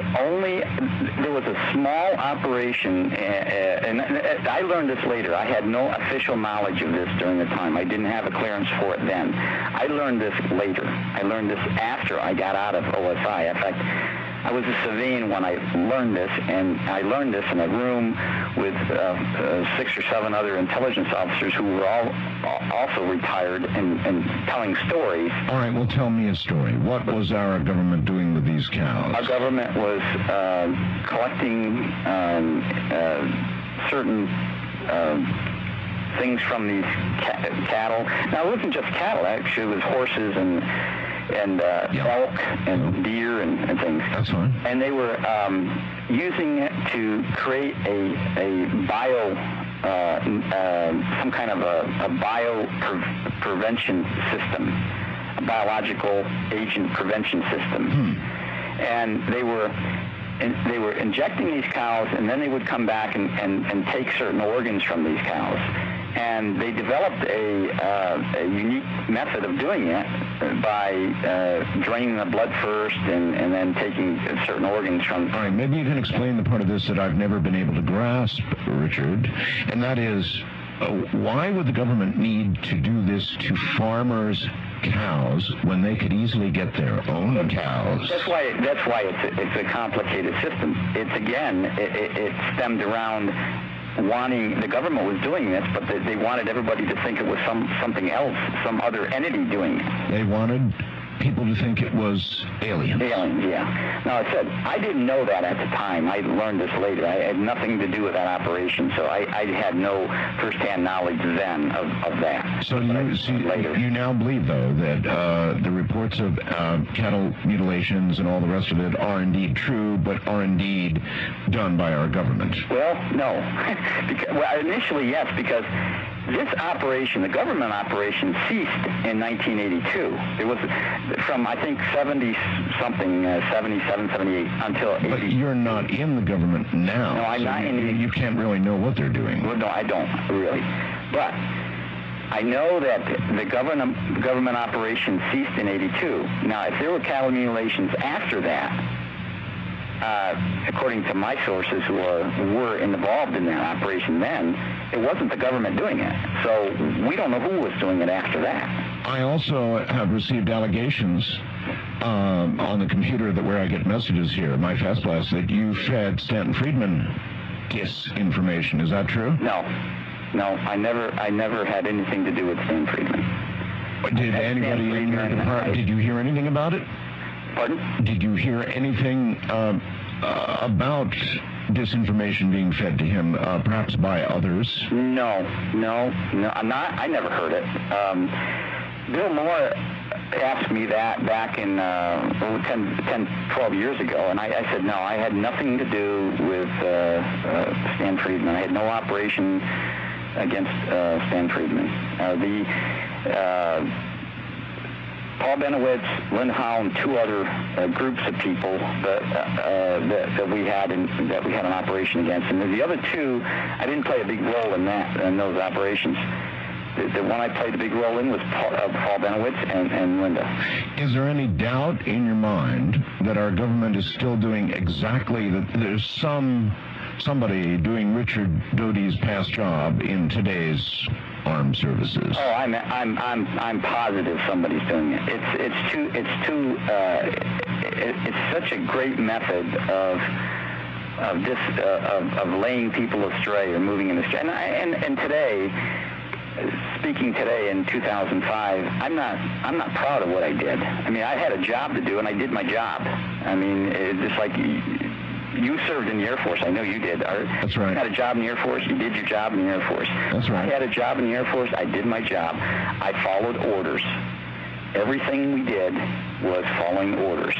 there was a small operation, and I learned this later. I had no official knowledge of this during the time. I didn't have a clearance for it then. I learned this later. I learned this after I got out of OSI. In fact, I was a civilian when I learned this, and I learned this in a room with 6 or 7 other intelligence officers who were all also retired and telling stories. All right, well, tell me a story. What was our government doing with these cows? Our government was collecting certain things from these cattle. Now, it wasn't just cattle, actually. It was horses and elk and deer and things. That's fine. And they were using it to create a bio, some kind of a bio prevention system, a biological agent prevention system. And they were injecting these cows, and then they would come back and take certain organs from these cows. And they developed a unique method of doing it by draining the blood first and then taking certain organs from... All right, maybe you can explain the part of this that I've never been able to grasp, Richard, and that is, why would the government need to do this to farmers' cows when they could easily get their own cows? That's why it's a complicated system. It stemmed around wanting, the government was doing this, but they wanted everybody to think it was something else, some other entity doing it. They wanted people to think it was aliens. Aliens, yeah. Now, I said, I didn't know that at the time. I learned this later. I had nothing to do with that operation, so I had no first-hand knowledge then of that. So you now believe, though, that the reports of cattle mutilations and all the rest of it are indeed true, but are indeed done by our government? Well, no. Well, initially, yes, because this operation, the government operation, ceased in 1982. It was from, I think, 77, 78, until 80. But you're not in the government now. No, I'm not in the... You can't really know what they're doing. Well, no, I don't, really. But I know that the government operation ceased in 82. Now, if there were cattle mutilations after that, according to my sources who were involved in that operation then, it wasn't the government doing it. So we don't know who was doing it after that. I also have received allegations on the computer where I get messages here, my fast blast, that you fed Stanton Friedman disinformation. Is that true? No, I never had anything to do with Stanton Friedman. Did anybody in your department, did you hear anything about it? Pardon? Did you hear anything about disinformation being fed to him, perhaps by others? No, I never heard it. Bill Moore asked me that back in 10, 12 years ago, and I said, no, I had nothing to do with Stan Friedman. I had no operation against Stan Friedman. Paul Bennewitz, Lynn Howe, and 2 other groups of people that we had an operation against, and the other 2, I didn't play a big role in those operations. The one I played a big role in was Paul Bennewitz and Linda. Is there any doubt in your mind that our government is still doing exactly that? There's somebody doing Richard Doty's past job in today's armed services? Oh, I'm positive somebody's doing it. It's such a great method of laying people astray or moving them astray. And today, speaking today in 2005, I'm not proud of what I did. I mean, I had a job to do, and I did my job. I mean, it's just like you served in the Air Force. I know you did, Art. That's right. You had a job in the Air Force. You did your job in the Air Force. That's right. I had a job in the Air Force. I did my job. I followed orders. Everything we did was following orders.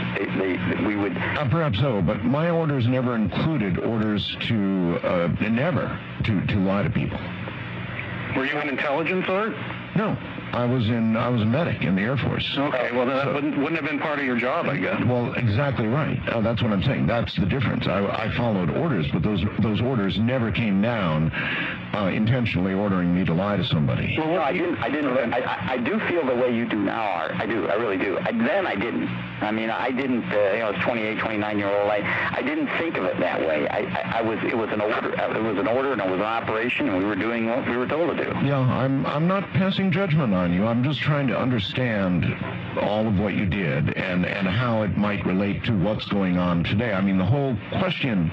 We would... perhaps so, but my orders never included orders to lie to people. Were you in intelligence, Art? No. I was a medic in the Air Force. Okay, well, then that wouldn't have been part of your job, I guess. Well, exactly right. That's what I'm saying. That's the difference. I followed orders, but those orders never came down intentionally ordering me to lie to somebody. Well, I didn't. I do feel the way you do now, Art. I do. I really do. Then I didn't. I mean, I didn't. I was 28, 29-year-old. I didn't think of it that way. It was an order. It was an order, and it was an operation, and we were doing what we were told to do. Yeah, I'm not passing judgment on you. I'm just trying to understand all of what you did and how it might relate to what's going on today. I mean, the whole question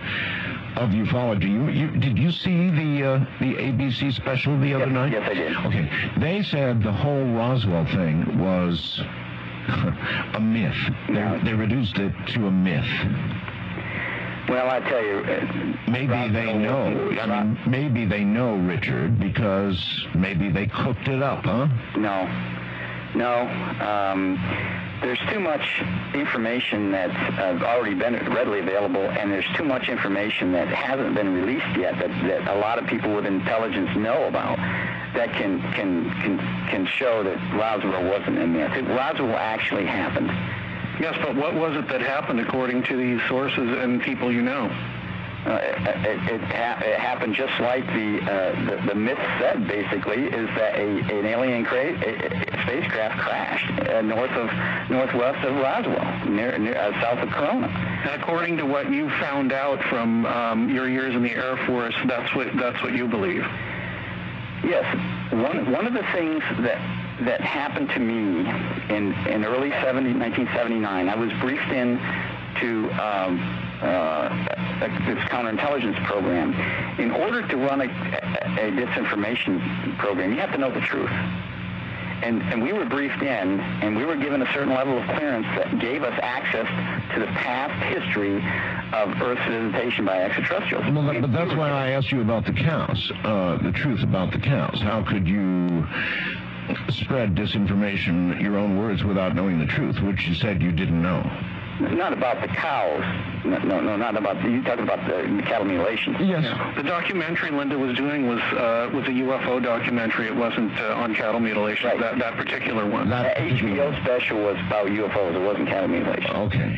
of ufology. Did you see the ABC special the other night? Yes, I did. Okay. They said the whole Roswell thing was a myth. They reduced it to a myth. Well, I tell you, maybe they know. I mean, maybe they know, Richard, because maybe they cooked it up, huh? No. There's too much information that's already been readily available, and there's too much information that hasn't been released yet that a lot of people with intelligence know about that can show that Roswell wasn't a myth. Roswell actually happened. Yes, but what was it that happened according to these sources and people you know? It happened just like the myth said, basically, is that an alien spacecraft crashed northwest of Roswell, near south of Corona. And according to what you found out from your years in the Air Force, that's what you believe? Yes. One of the things that happened to me in early 1979, I was briefed in to this counterintelligence program. In order to run a disinformation program, you have to know the truth. And we were briefed in, and we were given a certain level of clearance that gave us access to the past history of Earth's visitation by extraterrestrials. Well, but that's why I asked you about the cows, the truth about the cows. How could you spread disinformation, your own words, without knowing the truth, which you said you didn't know? Not about the cows. No, not about. You're talking about the cattle mutilation. Yes. Yeah. The documentary Linda was doing was a UFO documentary. It wasn't on cattle mutilation. Right. That particular one. The HBO special was about UFOs. It wasn't cattle mutilation. Okay,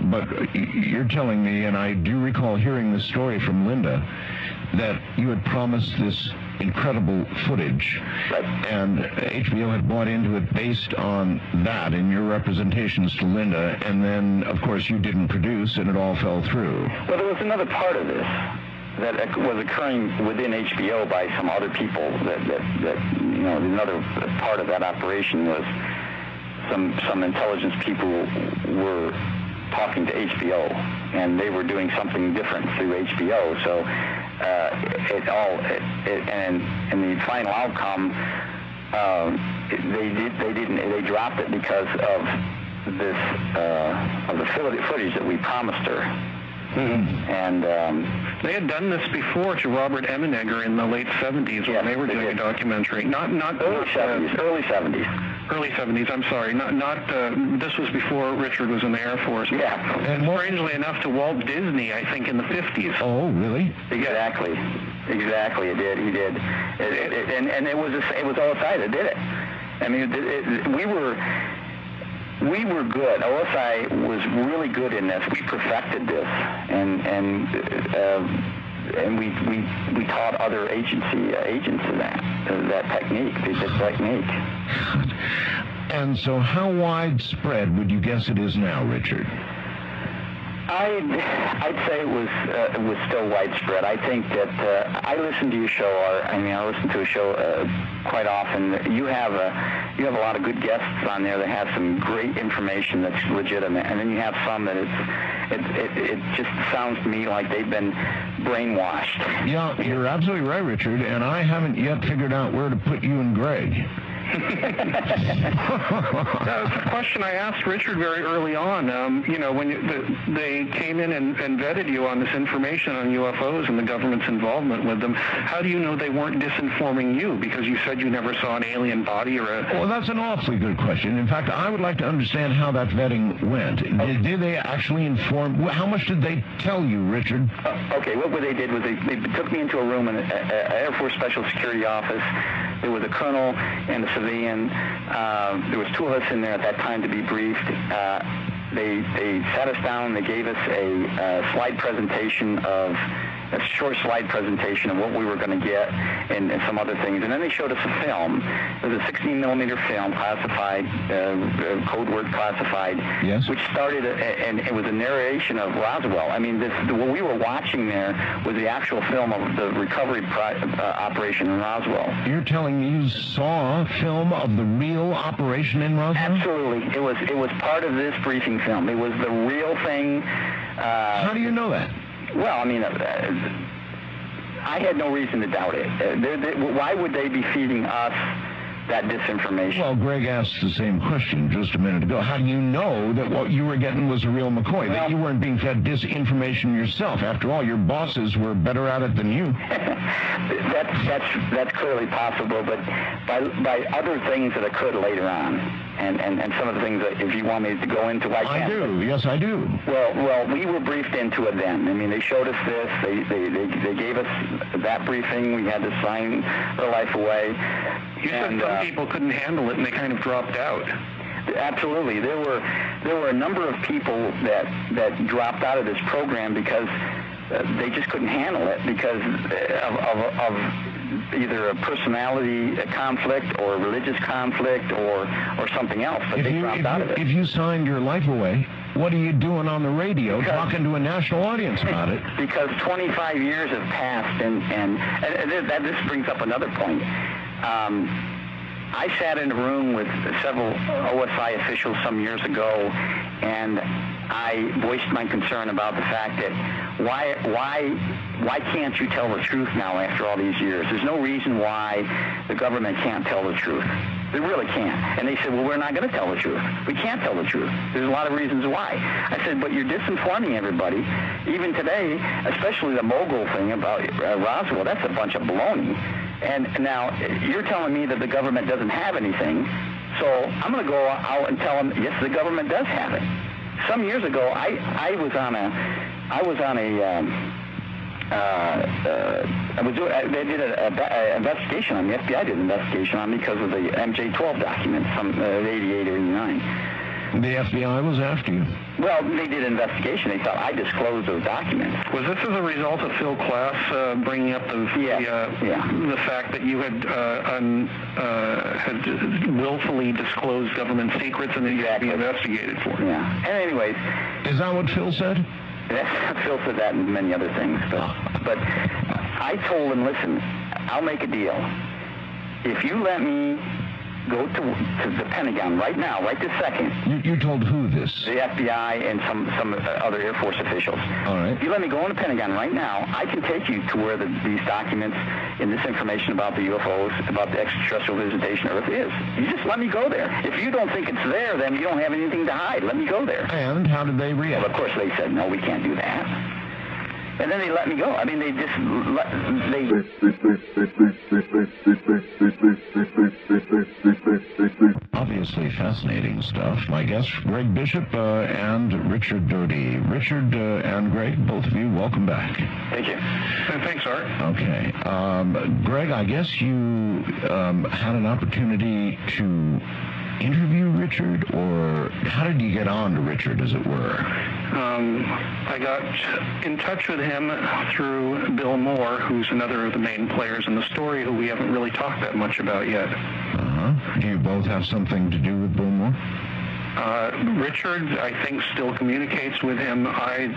but you're telling me, and I do recall hearing this story from Linda, that you had promised this incredible footage, right, and HBO had bought into it based on that and your representations to Linda, and then, of course, you didn't produce, and it all fell through. Well, there was another part of this that was occurring within HBO by some other people. That another part of that operation was some intelligence people were talking to HBO, and they were doing something different through HBO. So and the final outcome, they dropped it because of this of the footage that we promised her. Mm-hmm. And they had done this before to Robert Emenegger in the late 70s when they were doing a documentary. Not early 70s. Early 70s, I'm sorry. This was before Richard was in the Air Force. Yeah. And strangely enough, to Walt Disney, I think, in the 50s. Oh, really? Exactly, it did. He did. And it was OSI that did it. I mean, we were good. OSI was really good in this. We perfected this, and we taught other agents that technique, this technique. And so, how widespread would you guess it is now, Richard? I'd say it was still widespread. I think that I listen to your show. I listen to a show quite often. You have a lot of good guests on there that have some great information that's legitimate, and then you have some that it just sounds to me like they've been brainwashed. Yeah, you're absolutely right, Richard. And I haven't yet figured out where to put you and Greg. That was a question I asked Richard very early on. When they came in and vetted you on this information on UFOs and the government's involvement with them, how do you know they weren't disinforming you? Because you said you never saw an alien body or a... Well, that's an awfully good question. In fact, I would like to understand how that vetting went. Did they actually inform... How much did they tell you, Richard? Okay, what they did was they took me into a room in an Air Force Special Security office. There was a colonel and a civilian. There was 2 of us in there at that time to be briefed. They sat us down. They gave us a short slide presentation of what we were going to get and some other things. And then they showed us a film. It was a 16-millimeter film, classified, code word classified, yes, which started, and it was a narration of Roswell. I mean, what we were watching there was the actual film of the recovery operation in Roswell. You're telling me you saw a film of the real operation in Roswell? Absolutely. It was part of this briefing film. It was the real thing. How do you know that? Well, I mean, I had no reason to doubt it. Why would they be feeding us that disinformation? Well, Greg asked the same question just a minute ago. How do you know that what you were getting was a real McCoy, that you weren't being fed disinformation yourself? After all, your bosses were better at it than you. That's clearly possible, but by other things that occurred later on, and some of the things that, if you want me to go into, I can. I do. Yes, I do. Well, we were briefed into it then. I mean, they showed us this. They gave us that briefing. We had to sign our life away. You said some people couldn't handle it and they kind of dropped out. Absolutely. There were a number of people that dropped out of this program because they just couldn't handle it because of either a personality conflict or a religious conflict or something else. But they dropped out of it. If you signed your life away, what are you doing on the radio talking to a national audience about it? Because 25 years have passed, and this brings up another point. I sat in a room with several OSI officials some years ago, and I voiced my concern about the fact that why can't you tell the truth now after all these years? There's no reason why the government can't tell the truth. They really can't. And they said, well, we're not going to tell the truth. We can't tell the truth. There's a lot of reasons why. I said, but you're disinforming everybody. Even today, especially the mogul thing about Roswell, that's a bunch of baloney. And now you're telling me that the government doesn't have anything, so I'm going to go out and tell them, yes, the government does have it. Some years ago, I was they did an investigation on me. The FBI did an investigation on me because of the MJ-12 documents from 88 or 89. The FBI was after you. Well, they did an investigation. They thought I disclosed those documents. Was this as a result of Phil Klass bringing up the fact that you had willfully disclosed government secrets and that you had to be investigated for? Yeah. And anyways, is that what Phil said? Phil said that and many other things. But I told him, listen, I'll make a deal. If you let me go to the Pentagon right now, right this second. You told who this? The FBI and some other Air Force officials. All right. If you let me go in the Pentagon right now, I can take you to where these documents and this information about the UFOs, about the extraterrestrial visitation Earth is. You just let me go there. If you don't think it's there, then you don't have anything to hide. Let me go there. And how did they react? Well, of course, they said, no, we can't do that. And then they let me go. I mean, they just Obviously fascinating stuff. My guests, Greg Bishop and Richard Doherty. Richard and Greg, both of you, welcome back. Thank you. Thanks, Art. Okay. Greg, I guess you had an opportunity to interview Richard, or how did you get on to Richard, as it were? I got in touch with him through Bill Moore, who's another of the main players in the story, who we haven't really talked that much about yet. Do you both have something to do with Bill Moore? Richard, I think, still communicates with him. I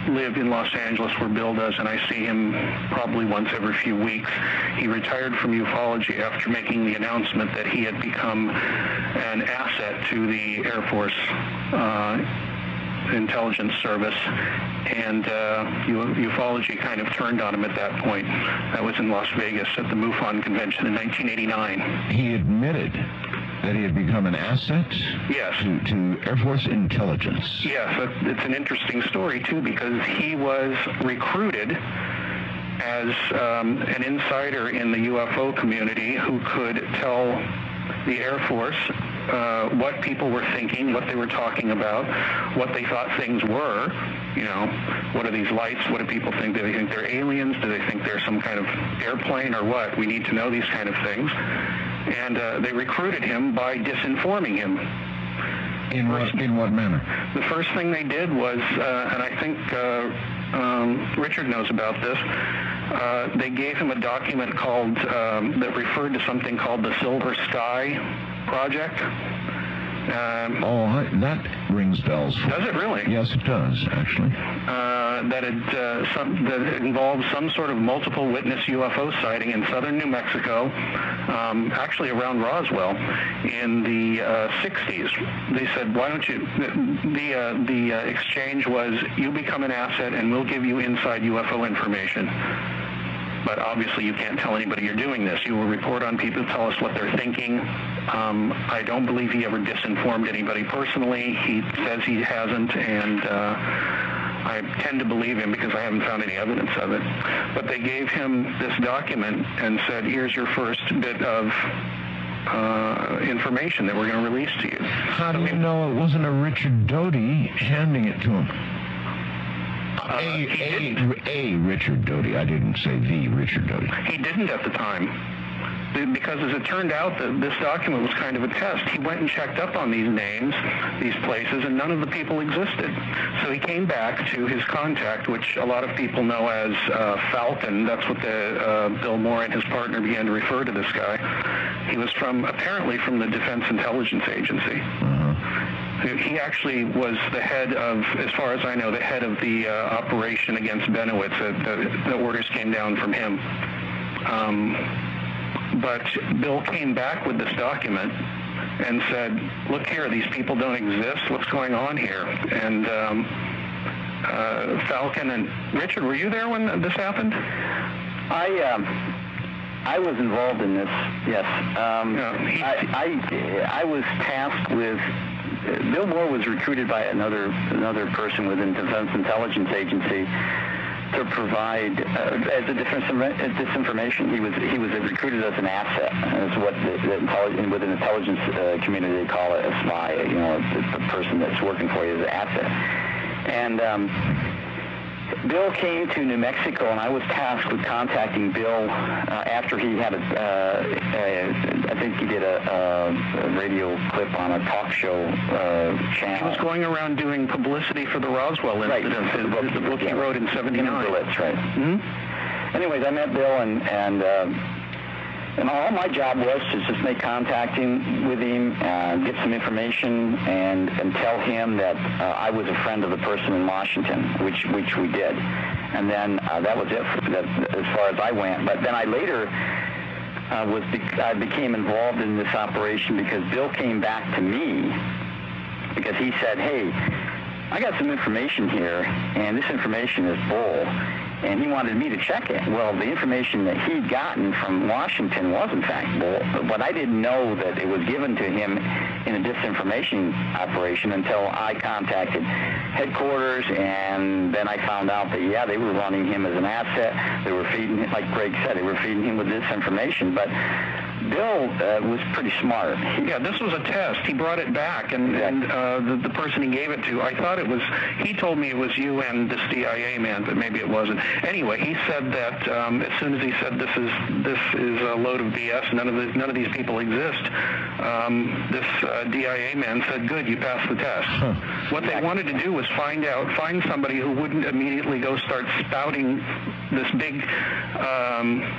live in Los Angeles, where Bill does, and I see him probably once every few weeks. He retired from ufology after making the announcement that he had become an asset to the Air Force intelligence service, and ufology kind of turned on him at that point. That was in Las Vegas at the MUFON convention in 1989. He admitted that he had become an asset to Air Force intelligence. Yes, it's an interesting story, too, because he was recruited as an insider in the UFO community who could tell the Air Force what people were thinking, what they were talking about, what they thought things were. You know, what are these lights? What do people think? Do they think they're aliens? Do they think they're some kind of airplane or what? We need to know these kind of things. And they recruited him by disinforming him. In what manner? The first thing they did was, and I think Richard knows about this, they gave him a document called, that referred to something called the Silver Sky Project. That rings bells. Does it really? Yes, it does, actually. That involves some sort of multiple witness UFO sighting in southern New Mexico, actually around Roswell, in the 60s. They said, why don't you, the exchange was, you become an asset and we'll give you inside UFO information. But obviously you can't tell anybody you're doing this. You will report on people, tell us what they're thinking. I don't believe he ever disinformed anybody personally. He says he hasn't, and I tend to believe him because I haven't found any evidence of it. But they gave him this document and said, here's your first bit of information that we're going to release to you. How do you know it wasn't a Richard Doty handing it to him? A Richard Doty. I didn't say the Richard Doty. He didn't at the time. Because as it turned out, this document was kind of a test. He went and checked up on these names, these places, and none of the people existed. So he came back to his contact, which a lot of people know as Falcon. That's what Bill Moore and his partner began to refer to this guy. He was apparently from the Defense Intelligence Agency. He actually was the head of, as far as I know, the head of the operation against Bennewitz. The orders came down from him. But Bill came back with this document and said, look here, these people don't exist. What's going on here? And Falcon and Richard, were you there when this happened? I was involved in this, yes. I was tasked with, Bill Moore was recruited by another person within the Defense Intelligence Agency to provide as a disinformation. He was recruited as an asset. That's what within the intelligence community they call it a spy. You know, it's the person that's working for you as an asset. And Bill came to New Mexico, and I was tasked with contacting Bill after he had I think he did a radio clip on a talk show channel. He was going around doing publicity for the Roswell incident, the book he wrote in '79. That's right. Mm-hmm. Anyways, I met Bill, and all my job was to just make contact with him, get some information, and tell him that I was a friend of the person in Washington, which we did. And then that was it as far as I went. But then I later I became involved in this operation because Bill came back to me because he said, hey, I got some information here, and this information is bull. And he wanted me to check it. Well, the information that he'd gotten from Washington was, in fact, bull, but I didn't know that it was given to him in a disinformation operation until I contacted headquarters, and then I found out that, yeah, they were running him as an asset. They were feeding him, like Greg said, they were feeding him with disinformation. But Bill was pretty smart. Yeah, this was a test. He brought it back, and the person he gave it to, I thought it was, he told me it was you and this DIA man, but maybe it wasn't. Anyway, he said that as soon as he said this is a load of BS, none of these people exist, this DIA man said, good, you passed the test. What they wanted to do was find somebody who wouldn't immediately go start spouting this big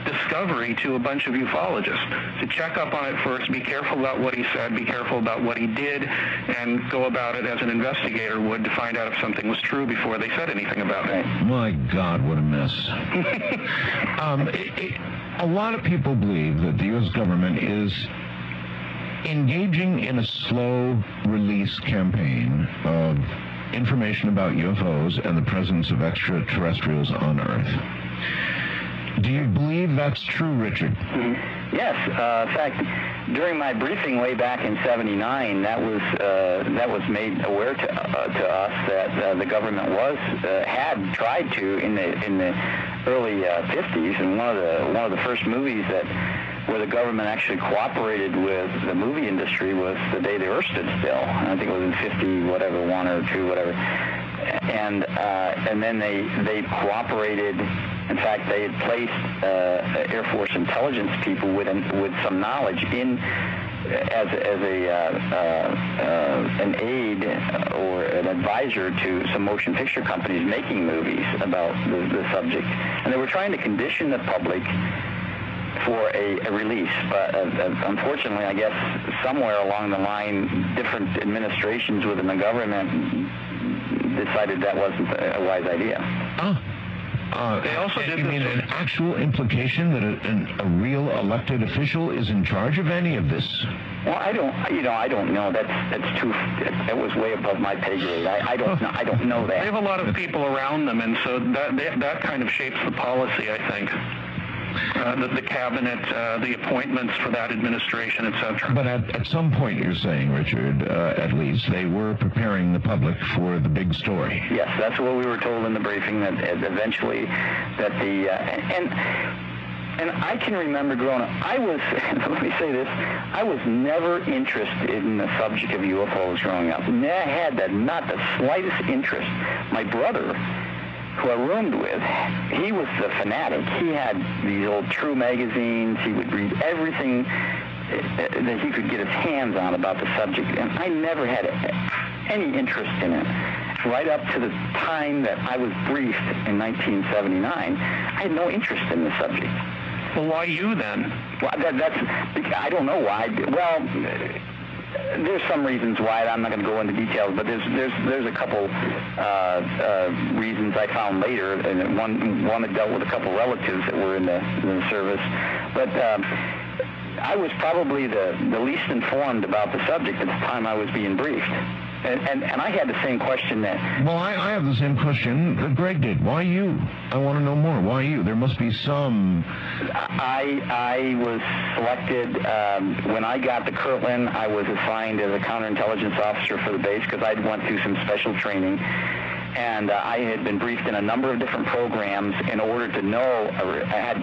discovery to a bunch of ufologists. To check up on it first, be careful about what he said, be careful about what he did, and go about it as an investigator would to find out if something was true before they said anything about it. My God, what a mess. A lot of people believe that the U.S. government is engaging in a slow release campaign of information about UFOs and the presence of extraterrestrials on Earth. Do you believe that's true, Richard? Yes. In fact, during my briefing way back in '79, that was made aware to us that the government had tried to in the early '50s, and one of the first movies that where the government actually cooperated with the movie industry was the day the Earth stood still. I think it was in 50, whatever, 1 or 2, whatever. And then they cooperated. In fact, they had placed Air Force intelligence people with some knowledge in as an aide or an advisor to some motion picture companies making movies about the subject, and they were trying to condition the public for a release. But unfortunately, I guess somewhere along the line, different administrations within the government decided that wasn't a wise idea. They also did you mean an actual implication that a real elected official is in charge of any of this? Well, I don't know. That was way above my pay grade. I don't know that. They have a lot of people around them, and so that kind of shapes the policy, I think. The cabinet, the appointments for that administration, etc. But at some point, you're saying, Richard, at least, they were preparing the public for the big story. Yes, that's what we were told in the briefing, that eventually that the... And I can remember growing up, let me say this, I was never interested in the subject of UFOs growing up. I had not the slightest interest. My brother, who I roomed with, he was the fanatic. He had these old True magazines. He would read everything that he could get his hands on about the subject, and I never had any interest in it. Right up to the time that I was briefed in 1979, I had no interest in the subject. Well, why you then? Well, I don't know why. Well, there's some reasons why. I'm not going to go into details, but there's a couple reasons I found later, and one that dealt with a couple relatives that were in the service. But I was probably the least informed about the subject at the time I was being briefed. And I had the same question that... Well, I have the same question that Greg did. Why you? I want to know more. Why you? There must be some... I was selected... when I got to Kirtland, I was assigned as a counterintelligence officer for the base because I went through some special training. And I had been briefed in a number of different programs in order to know... I had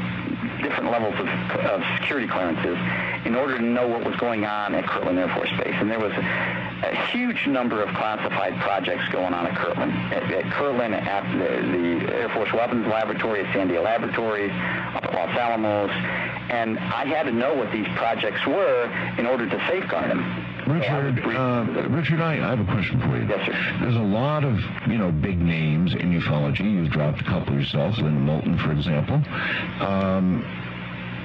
different levels of security clearances in order to know what was going on at Kirtland Air Force Base. And there was a huge number of classified projects going on at Kirtland. At Kirtland, at the Air Force Weapons Laboratory, at Sandia Laboratories, up at Los Alamos. And I had to know what these projects were in order to safeguard them. Richard, I have a question for you. Yes, sir. There's a lot of, big names in ufology. You've dropped a couple yourself, Linda Moulton, for example.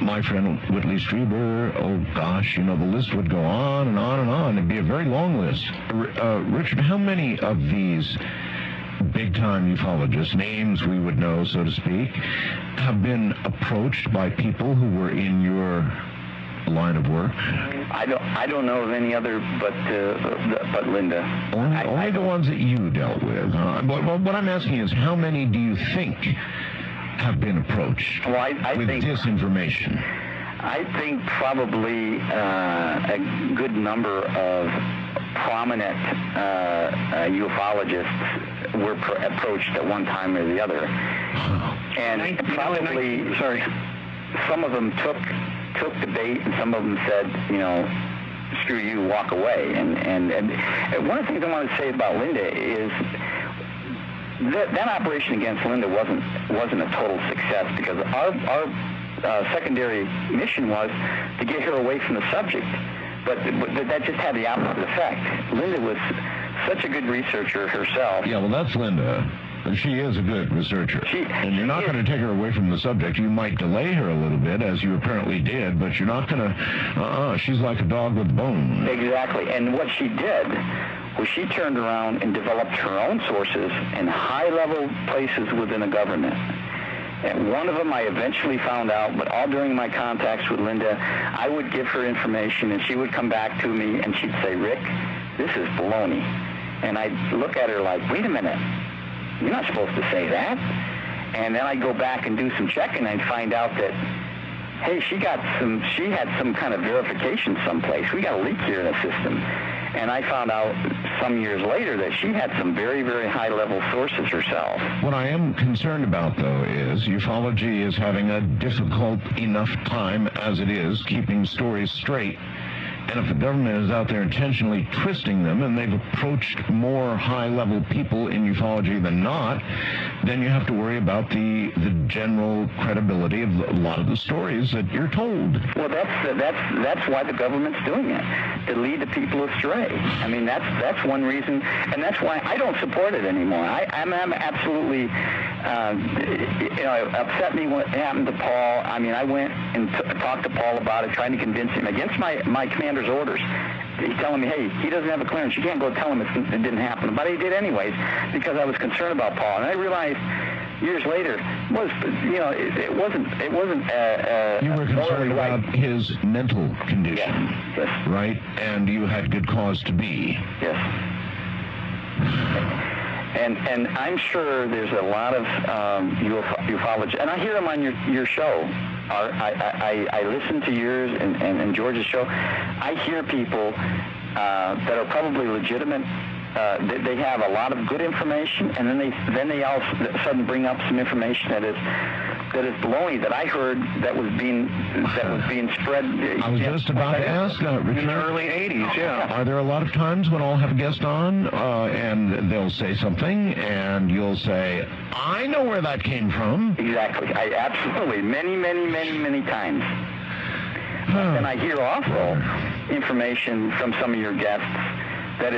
My friend Whitley Strieber, oh gosh, the list would go on and on and on. It'd be a very long list. Richard, how many of these big-time ufologists, names we would know, so to speak, have been approached by people who were in your line of work? I don't know of any other but Linda. Only the ones that you dealt with. What I'm asking is, how many do you think have been approached with disinformation? I think probably a good number of prominent ufologists were approached at one time or the other, and probably some of them took the bait, and some of them said, screw you, walk away. And one of the things I want to say about Linda is that operation against Linda wasn't a total success, because our secondary mission was to get her away from the subject, but that just had the opposite effect. Linda was such a good researcher herself. Yeah, well, that's Linda. And she is a good researcher. And you're not going to take her away from the subject. You might delay her a little bit, as you apparently did, but you're not going to... she's like a dog with bones. Exactly. And what she did was she turned around and developed her own sources in high-level places within the government. And one of them I eventually found out, but all during my contacts with Linda, I would give her information, and she would come back to me, and she'd say, Rick, this is baloney. And I'd look at her like, wait a minute. You're not supposed to say that. And then I'd go back and do some checking, and I'd find out that, hey, she had some kind of verification someplace. We got a leak here in the system. And I found out some years later that she had some very, very high-level sources herself. What I am concerned about, though, is ufology is having a difficult enough time as it is keeping stories straight. And if the government is out there intentionally twisting them, and they've approached more high-level people in ufology than not, then you have to worry about the general credibility of a lot of the stories that you're told. Well, that's why the government's doing it, to lead the people astray. I mean, that's one reason, and that's why I don't support it anymore. I'm absolutely, it upset me what happened to Paul. I mean, I went and talked to Paul about it, trying to convince him against my commander's orders. He's telling me, hey, he doesn't have a clearance. You can't go tell him it didn't happen. But he did anyways, because I was concerned about Paul. And I realized years later, it wasn't. You were concerned about his mental condition, yes. Right? And you had good cause to be. Yes. And I'm sure there's a lot of ufologists, and I hear them on your show. I listen to yours and George's show. I hear people that are probably legitimate. They have a lot of good information, and then they all suddenly bring up some information that is baloney that I heard that was being spread. I was just about to ask, Richard. In the early 80s, yeah. Are there a lot of times when I'll have a guest on, and they'll say something, and you'll say, I know where that came from? Exactly. I absolutely. Many times. And I hear also information from some of your guests that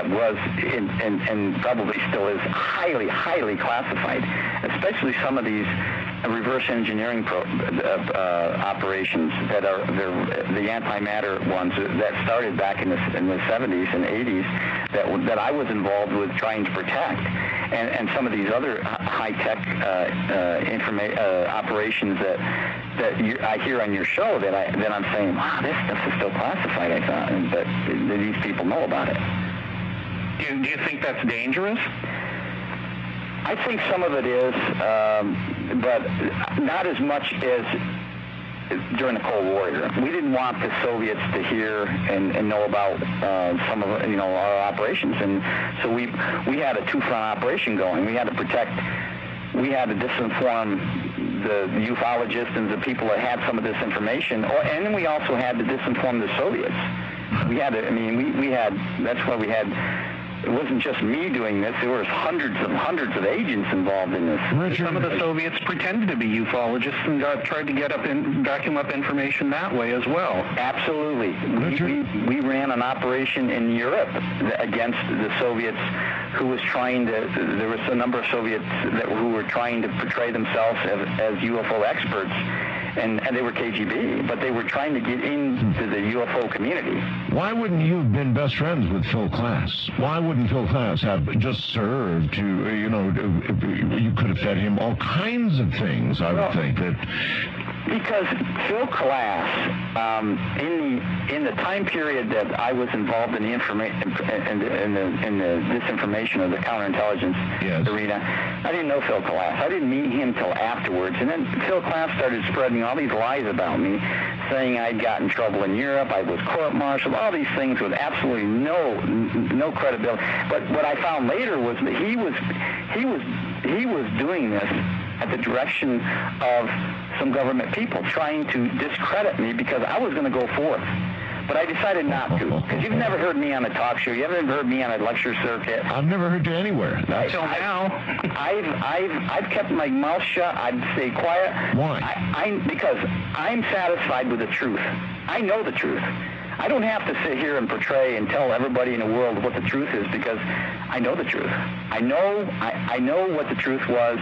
was and probably still is highly classified, especially some of these reverse engineering operations that are the antimatter ones that started back in the 70s and 80s that I was involved with trying to protect, and some of these other high-tech operations that I hear on your show that I'm saying, wow, this stuff is still classified, I thought, but these people know about it. Do you think that's dangerous? I think some of it is, but not as much as during the Cold War era. We didn't want the Soviets to hear and know about some of our operations, and so we had a two-front operation going. We had to protect. We had to disinform the ufologists and the people that had some of this information, and then we also had to disinform the Soviets. We had to. I mean, we had. That's why we had. It wasn't just me doing this. There were hundreds of agents involved in this. Richard, some of the Soviets pretended to be ufologists and tried to vacuum up information that way as well. Absolutely. We ran an operation in Europe against the Soviets who was trying to, there was a number of Soviets who were trying to portray themselves as UFO experts. And they were KGB, but they were trying to get into the UFO community. Why wouldn't you have been best friends with Phil Klass? Why wouldn't Phil Klass have just served to, you could have fed him all kinds of things, I would think. Because Phil Klass, in the time period that I was involved in the disinformation of the counterintelligence arena, I didn't know Phil Klass. I didn't meet him till afterwards. And then Phil Klass started spreading all these lies about me, saying I'd got in trouble in Europe, I was court-martialed, all these things with absolutely no credibility. But what I found later was that he was doing this at the direction of some government people trying to discredit me because I was going to go forth. But I decided not to, because you've never heard me on a talk show. You haven't heard me on a lecture circuit. I've never heard you anywhere. Until now. I've kept my mouth shut. I'd stay quiet. Why? Because I'm satisfied with the truth. I know the truth. I don't have to sit here and portray and tell everybody in the world what the truth is because I know the truth. I know what the truth was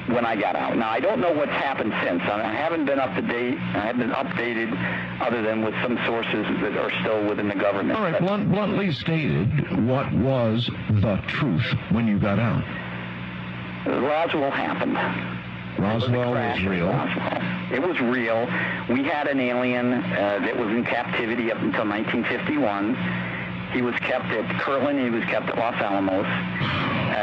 when I got out. Now, I don't know what's happened since. I haven't been up to date. I haven't been updated other than with some sources that are still within the government. All right, bluntly stated, what was the truth when you got out? Roswell happened. Roswell was real. It was real. We had an alien that was in captivity up until 1951. He was kept at Kirtland. He was kept at Los Alamos.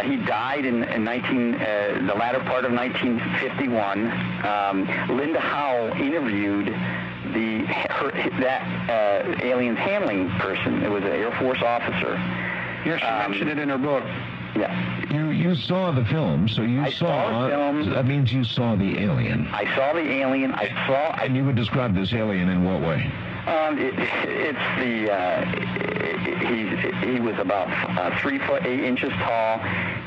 He died in the latter part of 1951. Linda Howe interviewed that alien's handling person. It was an Air Force officer. Yeah, she mentioned it in her book. Yeah. You saw the film, so you saw the film. That means you saw the alien. I saw the alien. And you would describe this alien in what way? He was about 3 foot 8 inches tall.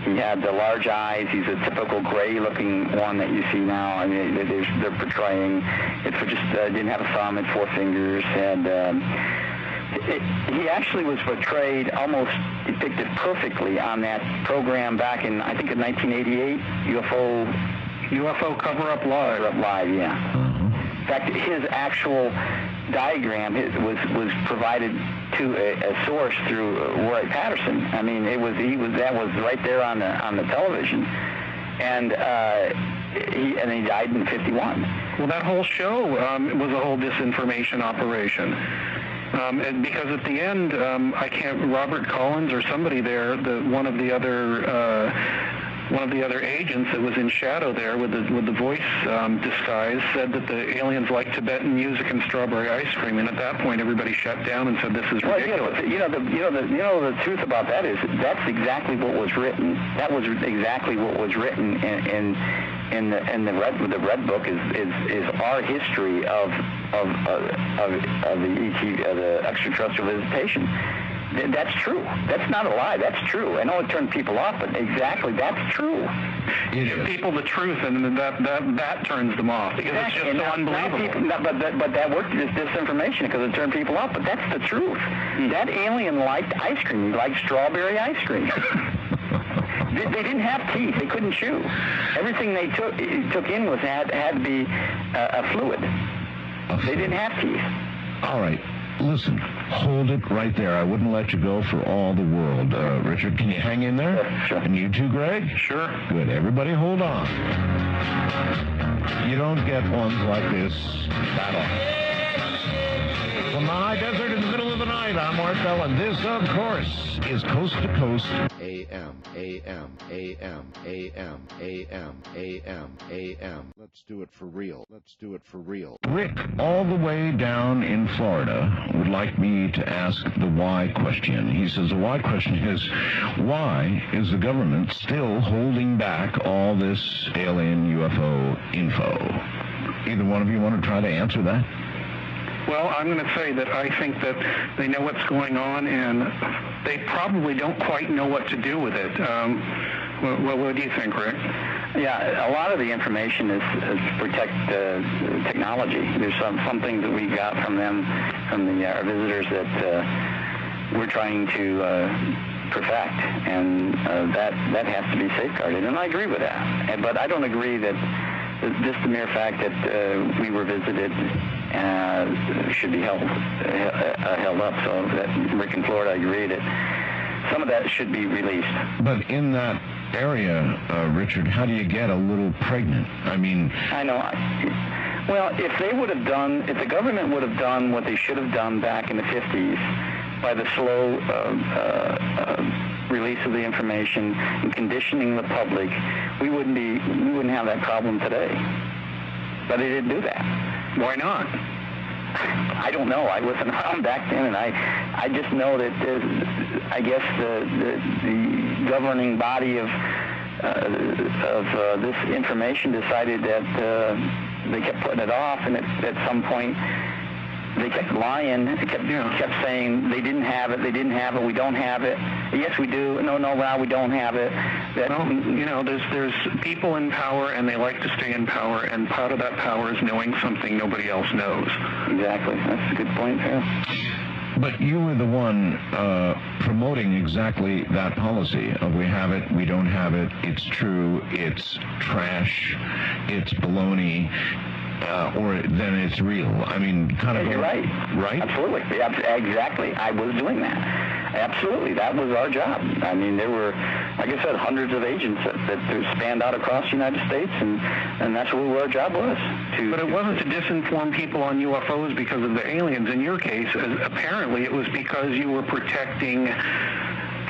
He had the large eyes. He's a typical gray-looking one that you see now. I mean, they're portraying. It just didn't have a thumb, had 4 fingers, and he actually was portrayed almost depicted perfectly on that program back in, I think, in 1988, UFO Cover-Up Live. Cover-Up Live, yeah. In fact, his actual diagram was provided to a source through Roy Patterson. I mean, that was right there on the television, and he died in '51. Well, that whole show was a whole disinformation operation. And because at the end, Robert Collins or somebody there, one of the other agents that was in shadow there with the voice disguise said that the aliens like Tibetan music and strawberry ice cream, and at that point everybody shut down and said this is ridiculous. Well, the truth about that is that's exactly what was written. That was exactly what was written in the Red Book is our history of the extraterrestrial visitation. That's true. That's not a lie. That's true. I know it turned people off, but exactly, that's true. You give people the truth, and that turns them off because it's just so unbelievable. But that worked as disinformation because it turned people off. But that's the truth. That alien liked ice cream. He liked strawberry ice cream. They didn't have teeth. They couldn't chew. Everything they took in had to be a fluid. They didn't have teeth. All right. Listen, hold it right there. I wouldn't let you go for all the world. Richard, can you hang in there? Sure. And you too, Greg? Sure. Good. Everybody hold on. You don't get ones like this that often. From the high desert in the middle of the night, I'm Art Bell, and this, of course, is Coast to Coast. AM, AM, AM, AM, AM, AM, AM. Let's do it for real. Let's do it for real. Rick, all the way down in Florida, would like me to ask the why question. He says the why question is, why is the government still holding back all this alien UFO info? Either one of you want to try to answer that? Well, I'm going to say that I think that they know what's going on, and they probably don't quite know what to do with it. What do you think, Rick? Yeah, a lot of the information is to protect technology. There's some things that we got from them, from our visitors, that we're trying to perfect, and that has to be safeguarded. And I agree with that. But I don't agree that just the mere fact that we were visited should be held up. So that Rick in Florida, I agree that some of that should be released. But in that area, Richard, how do you get a little pregnant? I mean, I know. Well, if the government would have done what they should have done back in the 50s by the slow release of the information and conditioning the public, we wouldn't have that problem today. But they didn't do that. Why not? I don't know. I wasn't around back then, and I just know that I guess the governing body of this information decided that they kept putting it off, and at some point they kept lying. They kept saying they didn't have it, we don't have it. Yes, we do. No, we don't have it. Well, there's people in power, and they like to stay in power, and part of that power is knowing something nobody else knows. Exactly. That's a good point, yeah. But you were the one promoting exactly that policy of we have it, we don't have it, it's true, it's trash, it's baloney. Or then it's real. I mean, kind of. You're right. Right? Absolutely. Yeah, exactly. I was doing that. Absolutely. That was our job. I mean, there were, like I said, hundreds of agents that spanned out across the United States, and that's what our job was. But it wasn't to disinform people on UFOs because of the aliens. In your case, apparently it was because you were protecting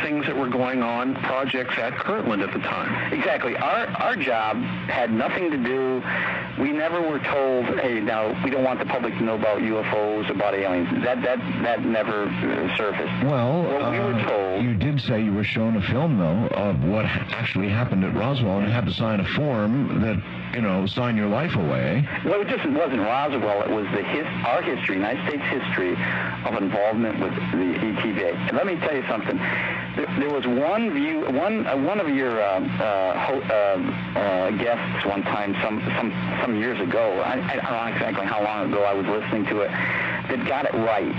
things that were going on, projects at Kirtland at the time. Exactly. Our job had nothing to do We never were told, hey, now we don't want the public to know about UFOs, about aliens. That never surfaced. Well, what we were told. You did say you were shown a film, though, of what actually happened at Roswell, and you had to sign a form that, sign your life away. Well, it wasn't Roswell. It was our history, United States history, of involvement with the ETV. And let me tell you something. There was one of your guests one time, some years ago. I don't know exactly how long ago I was listening to it. That got it right.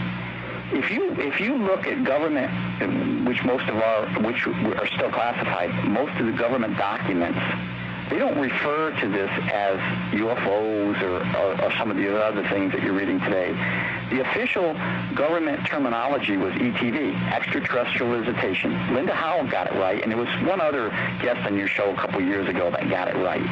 If you look at government, which are still classified, most of the government documents, they don't refer to this as UFOs or some of the other things that you're reading today. The official government terminology was ETV, extraterrestrial visitation. Linda Howell got it right, and there was one other guest on your show a couple years ago that got it right.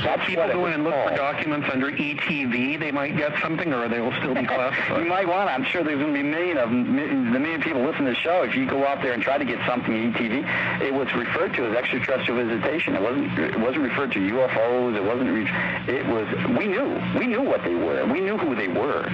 That's people go in and look for documents under ETV, they might get something, or they will still be classified? You might want to. I'm sure there's going to be the million people listening to the show. If you go out there and try to get something ETV, it was referred to as extraterrestrial visitation. It wasn't referred to UFOs. We knew what they were. We knew who they were.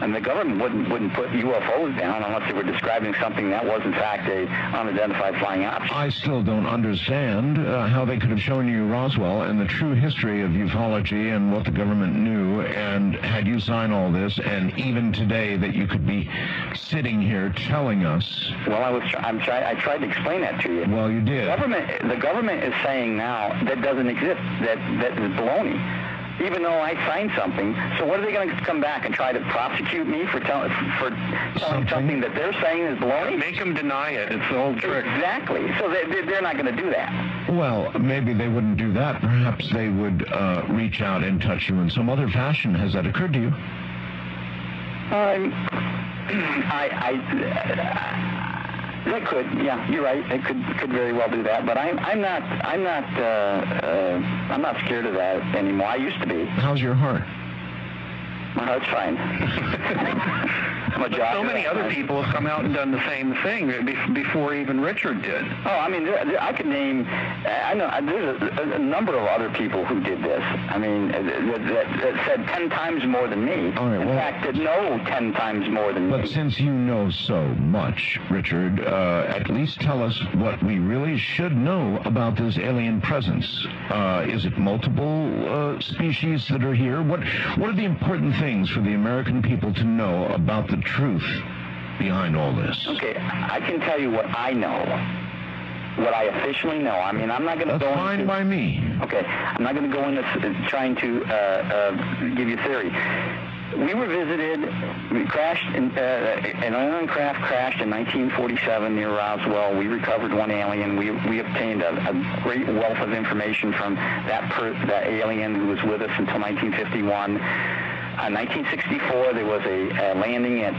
And the government wouldn't put UFOs down unless they were describing something that was, in fact, a unidentified flying object. I still don't understand how they could have shown you Roswell and the true history of ufology and what the government knew, and had you sign all this, and even today that you could be sitting here telling us. Well, I tried to explain that to you. Well, you did. The government is saying now that doesn't exist. That is baloney. Even though I signed something, so what are they going to come back and try to prosecute me for telling something that they're saying is baloney? Make them deny it. It's the old trick. Exactly. So they're not going to do that. Well, maybe they wouldn't do that. Perhaps they would reach out and touch you in some other fashion. Has that occurred to you? They could, yeah, you're right. They could very well do that, but I'm not scared of that anymore. I used to be. How's your heart? My heart's fine. So many other people have come out and done the same thing before even Richard did. Oh, I mean, I could name. I know there's a number of other people who did this. I mean, that said 10 times more than me. All right, in fact, that know 10 times more than me. But since you know so much, Richard, at least tell us what we really should know about this alien presence. Is it multiple species that are here? What are the important things for the American people to know about the truth behind all this? Okay, I can tell you what I know, what I officially know. I mean, I'm not going to go into... That's fine by me. Okay, I'm not going to go into trying to give you theory. We were visited, we crashed, an alien craft crashed in 1947 near Roswell. We recovered one alien. We obtained a great wealth of information from that alien who was with us until 1951. 1964, there was a landing at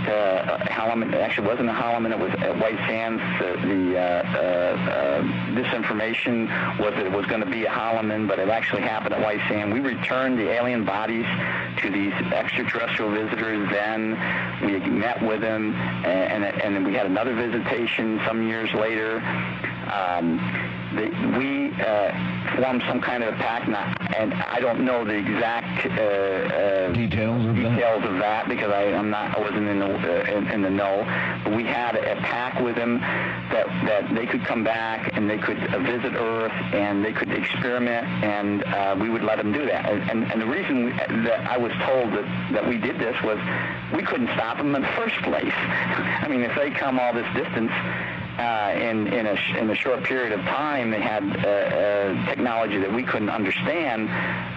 Halleman. Actually, it wasn't at Halleman. It was at White Sands. Disinformation was that it was going to be at Halleman, but it actually happened at White Sands. We returned the alien bodies to these extraterrestrial visitors. Then we met with them, and then we had another visitation some years later. We formed some kind of a pact, and I don't know the exact details of that because I wasn't in the know. But we had a pact with them that they could come back and they could visit Earth and they could experiment, and we would let them do that. And the reason that I was told that we did this was we couldn't stop them in the first place. I mean, if they come all this distance. In a short period of time, they had technology that we couldn't understand.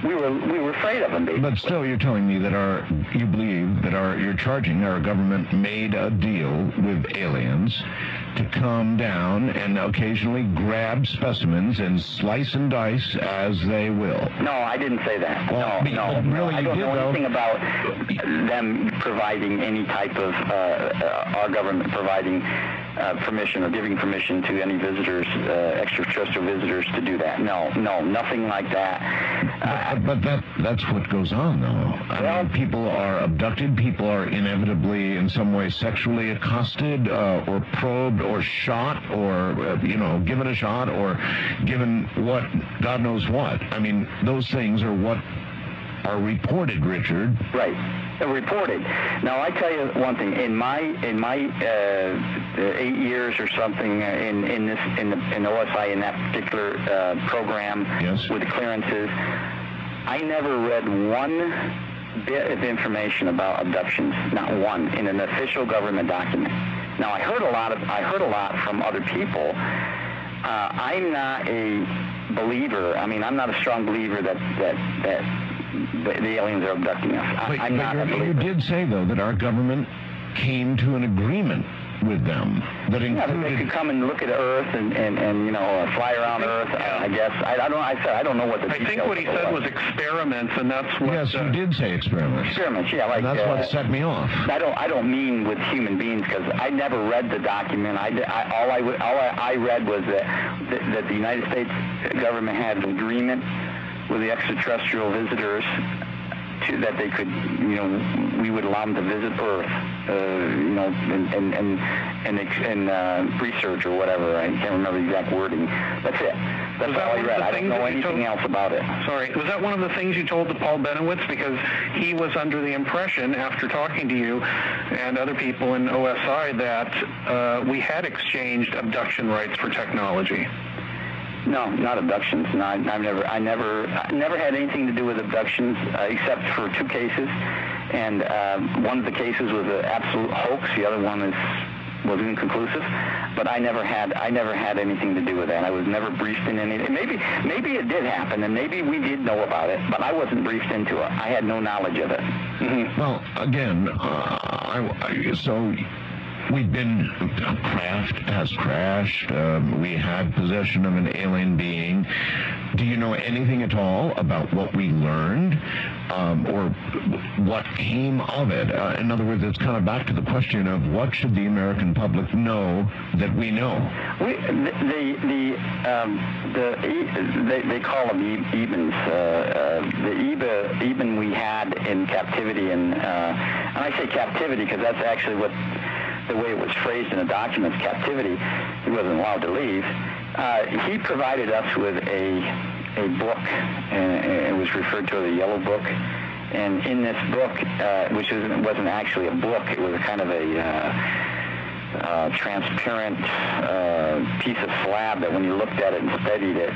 We were afraid of them. Basically. But still, you're telling me that you believe that you're charging our government made a deal with aliens to come down and occasionally grab specimens and slice and dice as they will. No, I didn't say that. Well, no. Really, I don't know anything about them providing any type of our government providing permission or giving permission to any visitors, extraterrestrial visitors, to do that. No, nothing like that. But that's what goes on, though. I mean, people are abducted. People are inevitably, in some way, sexually accosted, or probed, or shot, or given a shot, or given what God knows what. I mean, those things are what are reported, Richard. Right. Reported. Now, I tell you one thing. In my 8 years or something in OSI in that particular program with the clearances, I never read one bit of information about abductions. Not one in an official government document. Now, I heard a lot from other people. I'm not a believer. I mean, I'm not a strong believer that the aliens are abducting us. I'm not a believer. You did say, though, that our government came to an agreement with them that included... Yeah, that they could come and look at Earth and fly around Earth. I guess I don't know what the. I think what he said was experiments, and that's what. Yes, you did say experiments. Experiments, yeah, like. And that's what set me off. I don't mean with human beings, because I never read the document. All I read was that the United States government had an agreement with the extraterrestrial visitors that they could, we would allow them to visit Earth, and research or whatever. I can't remember the exact wording. That's it. That's all I read. I don't know anything else about it. Sorry, was that one of the things you told to Paul Bennewitz? Because he was under the impression, after talking to you and other people in OSI, that we had exchanged abduction rights for technology. No, not abductions. No, I never had anything to do with abductions except for 2 cases, and one of the cases was an absolute hoax. The other one was inconclusive. But I never had anything to do with that. I was never briefed in anything. Maybe it did happen, and maybe we did know about it, but I wasn't briefed into it. I had no knowledge of it. Mm-hmm. Well, again, so. We've been, craft has crashed, we had possession of an alien being. Do you know anything at all about what we learned, or what came of it? In other words, it's kind of back to the question of what should the American public know that we know? They call them Ebens. The Eben we had in captivity, and I say captivity because that's actually what the way it was phrased in the documents, captivity. He wasn't allowed to leave. He provided us with a book, and it was referred to as a yellow book. And in this book, which wasn't actually a book, it was a kind of a transparent piece of slab that when you looked at it and studied it,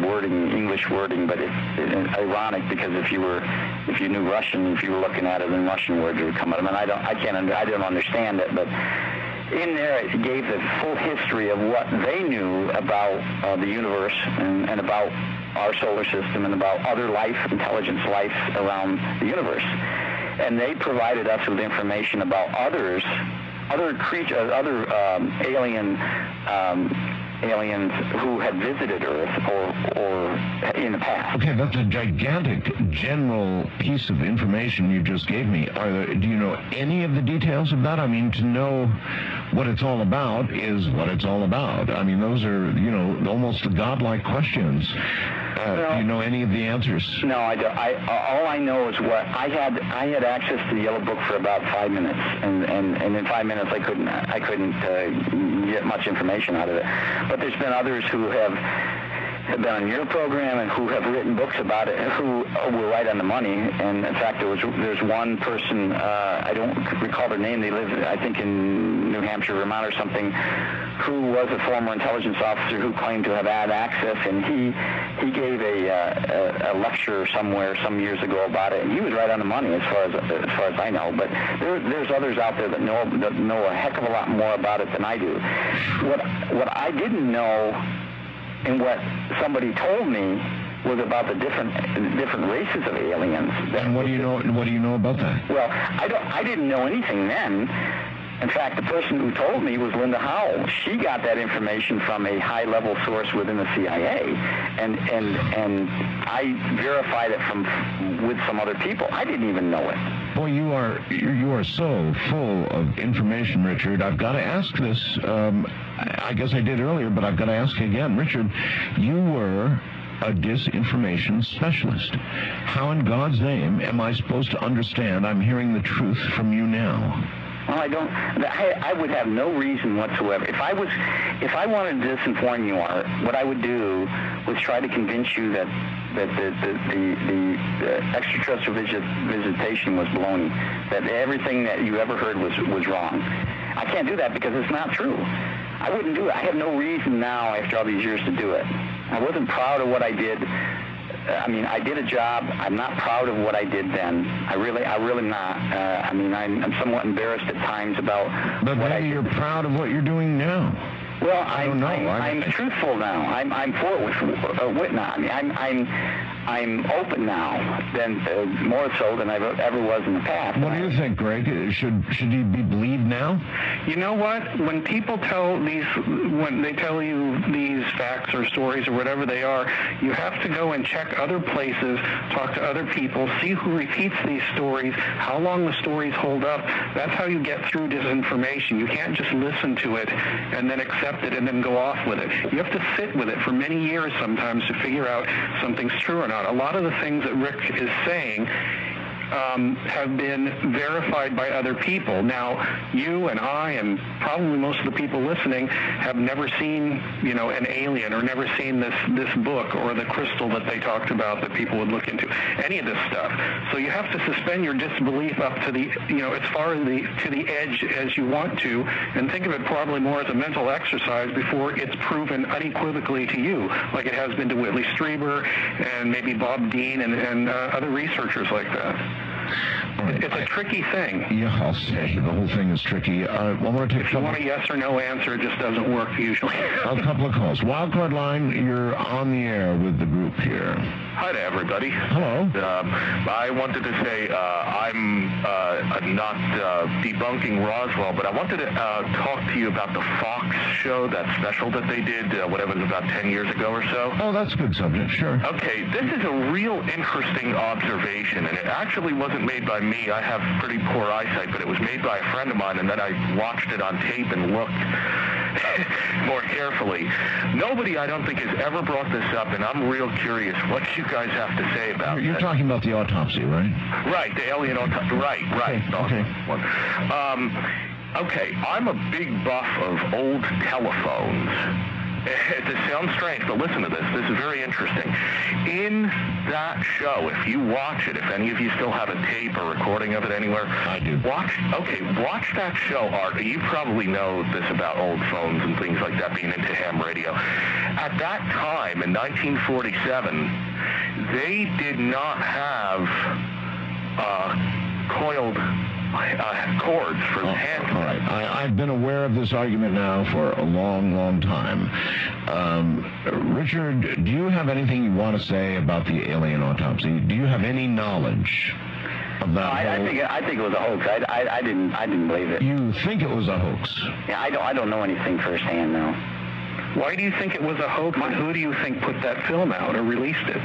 wording, English wording, but it's ironic because if you knew Russian, if you were looking at it in Russian words, it would come out. I mean, I don't understand it, but in there it gave the full history of what they knew about the universe and about our solar system and about other life, intelligence life around the universe. And they provided us with information about other creatures, other aliens who had visited Earth or in the past. Okay, that's a gigantic general piece of information you just gave me. Do you know any of the details of that? I mean, to know what it's all about is what it's all about. I mean, those are, almost godlike questions. Do you know any of the answers? No, I don't. All I know is what I had access to the yellow book for about 5 minutes, and in 5 minutes I couldn't get much information out of it. But there's been others who have been on your program and who have written books about it, who were right on the money. And in fact, there's one person, I don't recall their name. They live, I think, in New Hampshire, Vermont, or something, who was a former intelligence officer who claimed to have had access, and he gave a lecture somewhere some years ago about it, and he was right on the money as far as I know. But there's others out there that know a heck of a lot more about it than I do. What I didn't know, and what somebody told me, was about the different races of aliens. And what do you know? What do you know about that? Well, I didn't know anything then. In fact, the person who told me was Linda Howell. She got that information from a high-level source within the CIA, and I verified it with some other people. I didn't even know it. Boy, you are so full of information, Richard. I've got to ask this. I guess I did earlier, but I've got to ask again. Richard, you were a disinformation specialist. How in God's name am I supposed to understand I'm hearing the truth from you now? Well, I would have no reason whatsoever. If I wanted to disinform you, Art, what I would do was try to convince you that the extraterrestrial visitation was baloney, that everything that you ever heard was wrong. I can't do that because it's not true. I wouldn't do it. I have no reason now, after all these years, to do it. I wasn't proud of what I did. I mean, I did a job. I'm not proud of what I did then. I really not. I mean, I'm somewhat embarrassed at times about. But maybe you're proud of what you're doing now. Well, I'm truthful now. I'm forward now. I mean, I'm open now, than more so than I ever was in the past. What do you think, Greg? Should he be believed now? You know what? When people when they tell you these facts or stories or whatever they are, you have to go and check other places, talk to other people, see who repeats these stories, how long the stories hold up. That's how you get through disinformation. You can't just listen to it and then accept it and then go off with it. You have to sit with it for many years sometimes to figure out something's true or not. A lot of the things that Rick is saying have been verified by other people. Now, you and I and probably most of the people listening have never seen, an alien or never seen this book or the crystal that they talked about that people would look into, any of this stuff. So you have to suspend your disbelief up to the, as far as to the edge as you want to, and think of it probably more as a mental exercise before it's proven unequivocally to you, like it has been to Whitley Strieber and maybe Bob Dean and other researchers like that. Right. It's a tricky thing. Yeah, I'll say. The whole thing is tricky. If you want a yes or no answer, it just doesn't work usually. A couple of calls. Wildcard line, you're on the air with the group here. Hi to everybody. Hello. I wanted to say I'm not debunking Roswell, but I wanted to talk to you about the Fox show, that special that they did, whatever it was, about 10 years ago or so. Oh, that's a good subject, sure. Okay, this is a real interesting observation, and it actually wasn't made by me. I have pretty poor eyesight, but it was made by a friend of mine, and then I watched it on tape and looked more carefully. Nobody, I don't think, has ever brought this up, and I'm real curious what you guys have to say about it. You're talking about the autopsy, right? Right, the alien autopsy. Right. Okay. Okay, I'm a big buff of old telephones. It sounds strange, but listen to this. This is very interesting. In that show, if you watch it, if any of you still have a tape or recording of it anywhere, I do. Watch that show, Art. You probably know this about old phones and things like that, being into ham radio. At that time, in 1947, they did not have coiled cords for the hands. All right. I've been aware of this argument now for a long, long time. Richard, do you have anything you want to say about the alien autopsy? Do you have any knowledge of that? I think it was a hoax. I didn't believe it. You think it was a hoax? Yeah, I don't know anything firsthand now. Why do you think it was a hoax, and who do you think put that film out or released it?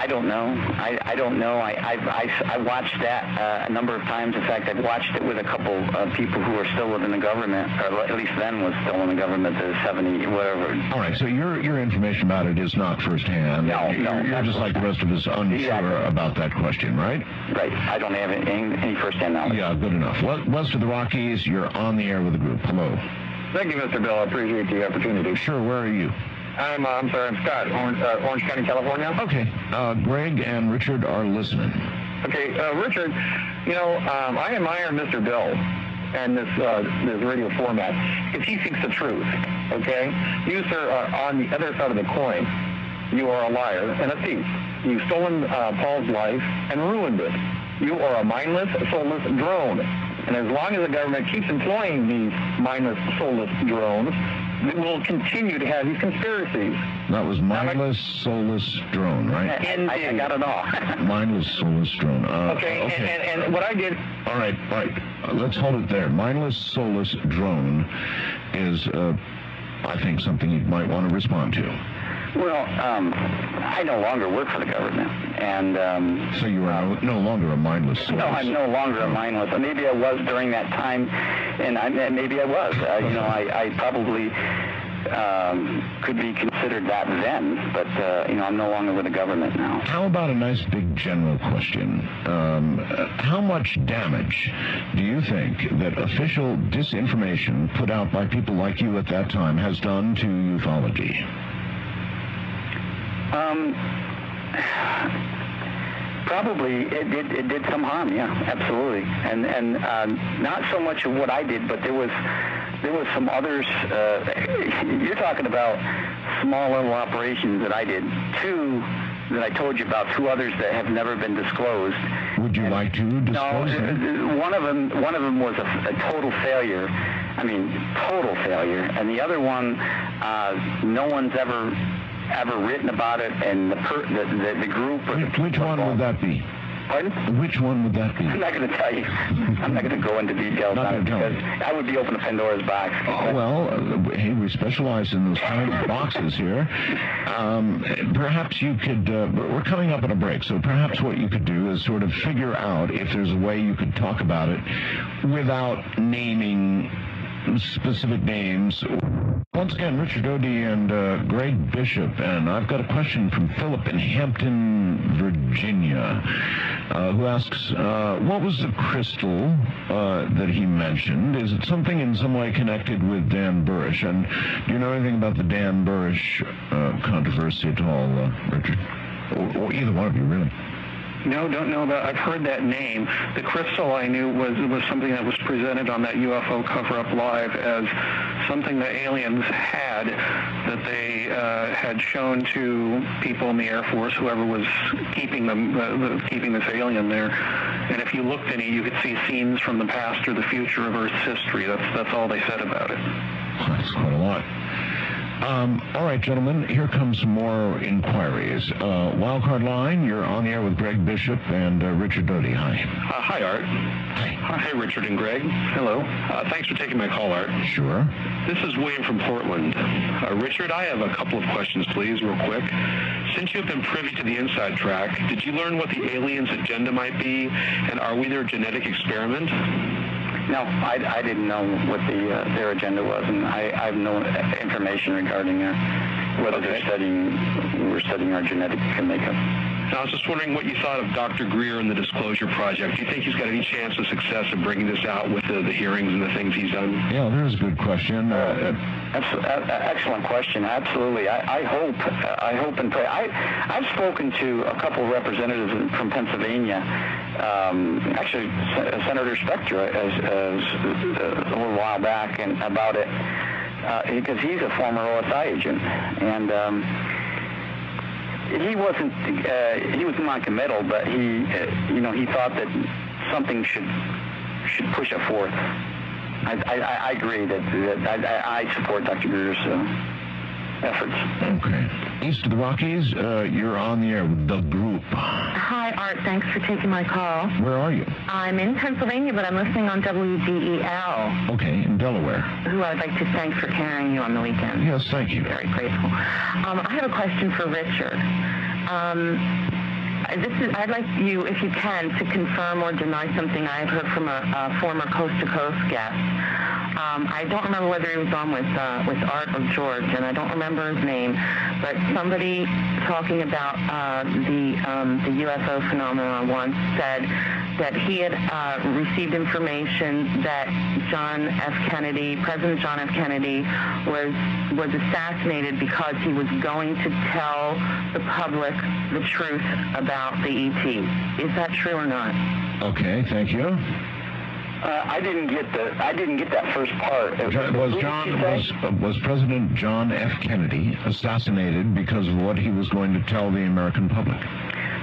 I don't know. I don't know. I watched that a number of times. In fact, I've watched it with a couple of people who are still within the government, or at least then was still in the government, the 70, whatever. All right, so your information about it is not firsthand. No, you're just like the rest of us, unsure about that question, right? Right. I don't have any firsthand knowledge. Yeah, good enough. West of the Rockies, you're on the air with the group. Hello. Thank you, Mr. Bill. I appreciate the opportunity. Sure, where are you? I'm Scott, Orange County, California. Okay. Greg and Richard are listening. Okay, Richard, I admire Mr. Bill and this radio format because he seeks the truth, okay? You, sir, are on the other side of the coin. You are a liar and a thief. You've stolen Paul's life and ruined it. You are a mindless, soulless drone. And as long as the government keeps employing these mindless, soulless drones, we will continue to have these conspiracies. That was mindless, soulless drone, right? I got it all. Mindless, soulless drone. Okay. And what I did... All right. Let's hold it there. Mindless, soulless drone is, I think, something you might want to respond to. Well, I no longer work for the government, and... So you are no longer a mindless soul? No, I'm no longer a mindless. Maybe I was during that time, and maybe I was. I probably could be considered that then, but I'm no longer with the government now. How about a nice big general question? How much damage do you think that official disinformation put out by people like you at that time has done to ufology? Probably it did some harm, yeah, absolutely, and not so much of what I did, but there was some others. You're talking about small little operations that I did. Two that I told you about. Two others that have never been disclosed. Would you like to disclose them? One of them was a total failure. I mean, total failure, and the other one, no one's ever written about it, and the group. Which one would that be? Pardon? Which one would that be? I'm not going to tell you. I'm not going to go into details on it because I would be opening Pandora's box. Oh, well, hey, we specialize in those kinds of boxes here. Perhaps you could, we're coming up on a break, so perhaps what you could do is sort of figure out if there's a way you could talk about it without naming specific names. Once again, Richard Doty and Greg Bishop, and I've got a question from Philip in Hampton, Virginia, who asks, what was the crystal that he mentioned? Is it something in some way connected with Dan Burrish? And do you know anything about the Dan Burrish controversy at all, Richard? Or either one of you, really? No, don't know about. I've heard that name. The crystal I knew was something that was presented on that UFO cover-up live as something that aliens had, that they had shown to people in the Air Force, whoever was keeping them, keeping this alien there. And if you looked in it, you could see scenes from the past or the future of Earth's history. That's all they said about it. That's quite a lot. All right, gentlemen, here comes some more inquiries. Wildcard line, you're on the air with Greg Bishop and Richard Doty. Hi. Hi, Art. Hi. Hey, Richard and Greg. Hello. Thanks for taking my call, Art. Sure. This is William from Portland. Richard, I have a couple of questions, please, real quick. Since you've been privy to the inside track, did you learn what the aliens' agenda might be, and are we their genetic experiment? No, I didn't know what their agenda was, and I have no information regarding whether we're studying our genetic makeup. Now, I was just wondering what you thought of Dr. Greer and the Disclosure Project. Do you think he's got any chance of success of bringing this out with the hearings and the things he's done? Yeah, there's a good question. Excellent question. Absolutely. I hope and pray. I've spoken to a couple of representatives from Pennsylvania. Actually, Senator Spector a little while back and about it because he's a former OSI agent and. He was non-committal, but he thought that something should push it forth. I agree that I support Dr. Greer's efforts. Okay. East of the Rockies, you're on the air with the group. Hi, Art. Thanks for taking my call. Where are you? I'm in Pennsylvania, but I'm listening on WDEL. Okay, in Delaware. Who I'd like to thank for carrying you on the weekend. Yes, thank you. Very grateful. I have a question for Richard. I'd like you, if you can, to confirm or deny something I had heard from a former Coast to Coast guest. I don't remember whether he was on with Art or George, and I don't remember his name, but somebody talking about the UFO phenomenon once said that he had received information that President John F. Kennedy was assassinated because he was going to tell the public the truth about the ET. Is that true or not? Okay, thank you. I didn't get that first part. Was President John F. Kennedy assassinated because of what he was going to tell the American public?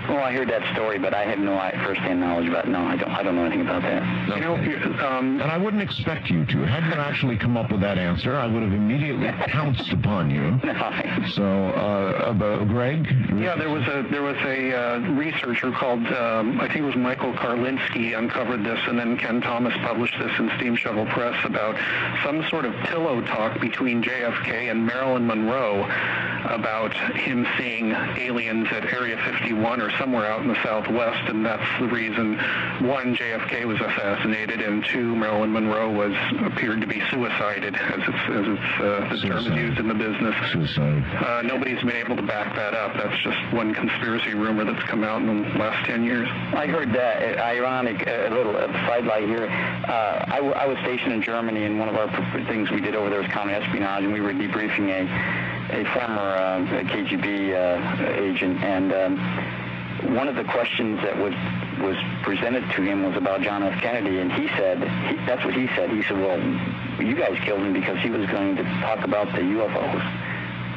Well, I heard that story, but I have no first-hand knowledge about it. No, I don't know anything about that. Okay. And I wouldn't expect you to. Had you actually come up with that answer, I would have immediately pounced upon you. So, Greg? Yeah, there was a researcher called, I think it was Michael Karlinski, uncovered this, and then Ken Thomas published this in Steam Shovel Press about some sort of pillow talk between JFK and Marilyn Monroe about him seeing aliens at Area 51 or somewhere out in the Southwest, and that's the reason, one, JFK was assassinated, and two, Marilyn Monroe appeared to be suicided, as the term is used in the business. Suicide. Nobody's been able to back that up. That's just one conspiracy rumor that's come out in the last 10 years. I heard that. Ironic, a little sidelight here. I was stationed in Germany, and one of our things we did over there was counter espionage, and we were debriefing a former KGB agent, and one of the questions that was presented to him was about John F. Kennedy, and he said, that's what he said. He said, well, you guys killed him because he was going to talk about the UFOs.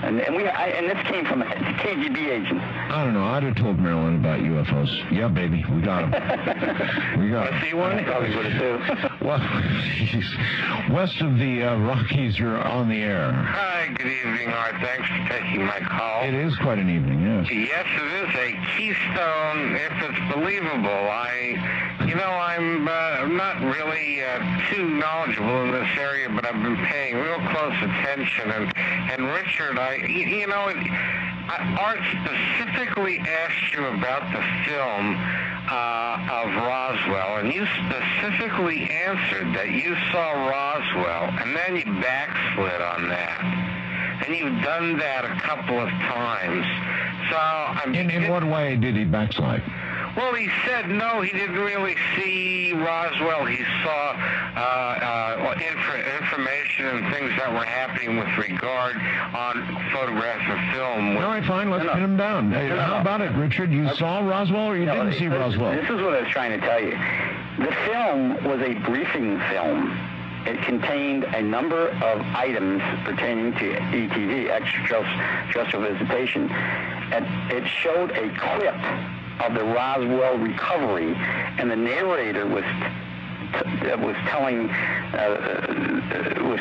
And this came from a KGB agent. I don't know. I'd have told Marilyn about UFOs. Yeah, baby, we got him. We got him. See one? I probably would have too. Well, west of the Rockies, you're on the air. Hi, good evening, Art. Thanks for taking my call. It is quite an evening, yes. Yes, it is a keystone, if it's believable. I'm not really too knowledgeable in this area, but I've been paying real close attention. And Richard, Art specifically asked you about the film of Roswell, and you specifically answered that you saw Roswell, and then you backslid on that. And you've done that a couple of times. So In what way did he backslide? Well, he said no, he didn't really see Roswell. He saw information and things that were happening with regard on photographic film. All right, fine, let's pin him down. How about it, Richard? You saw Roswell or you didn't see Roswell? This is what I was trying to tell you. The film was a briefing film. It contained a number of items pertaining to ETV, extraterrestrial visitation. And it showed a clip of the Roswell recovery, and the narrator was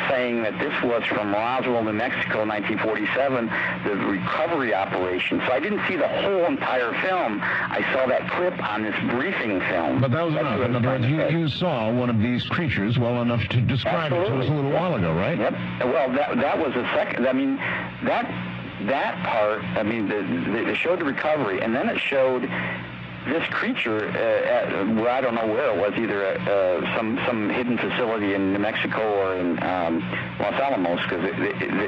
saying that this was from Roswell, New Mexico, 1947, the recovery operation. So I didn't see the whole entire film. I saw that clip on this briefing film. But that was enough. In other words, you saw one of these creatures well enough to describe it to us a little while ago, right? Yep. Well, that was a second. I mean, that part, I mean, they showed the recovery, and then it showed this creature, where I don't know where it was, either some hidden facility in New Mexico or in Los Alamos, because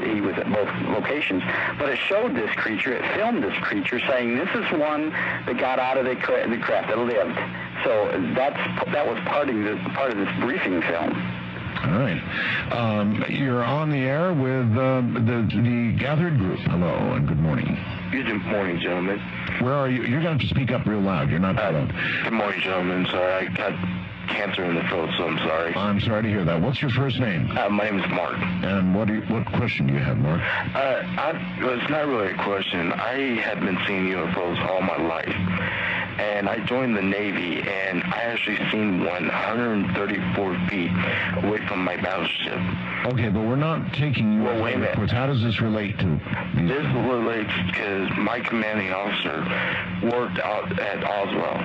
he was at both locations. But it showed this creature, it filmed this creature, saying this is one that got out of the craft, that lived. So that was part of this briefing film. All right. You're on the air with the gathered group. Hello and good morning. Good morning, gentlemen. Where are you? You're going to have to speak up real loud. You're not too loud. Good morning, gentlemen. Sorry, I got cancer in the throat, so I'm sorry. I'm sorry to hear that. What's your first name? My name is Mark. And what question do you have, Mark? It's not really a question. I have been seeing UFOs all my life. And I joined the Navy, and I actually seen one 134 feet away from my battleship. Okay, but we're not taking Well, wait a minute. reports. How does this relate to these? This relates because my commanding officer worked out at Oswell,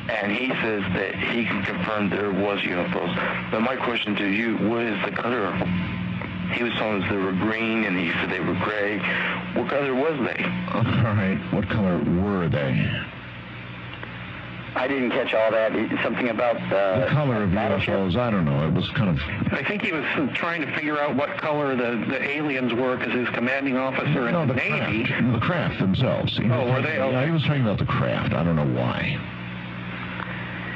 and he says that he can confirm there was UFOs. But my question to you, what is the color? He was telling us they were green, and he said they were gray. What color was they? All right, what color were they? I didn't catch all that. Something about the color of UFOs. I don't know. It was kind of. I think he was trying to figure out what color the aliens were, because his commanding officer in the Navy. The craft themselves. Were they? Okay. Yeah, he was talking about the craft. I don't know why.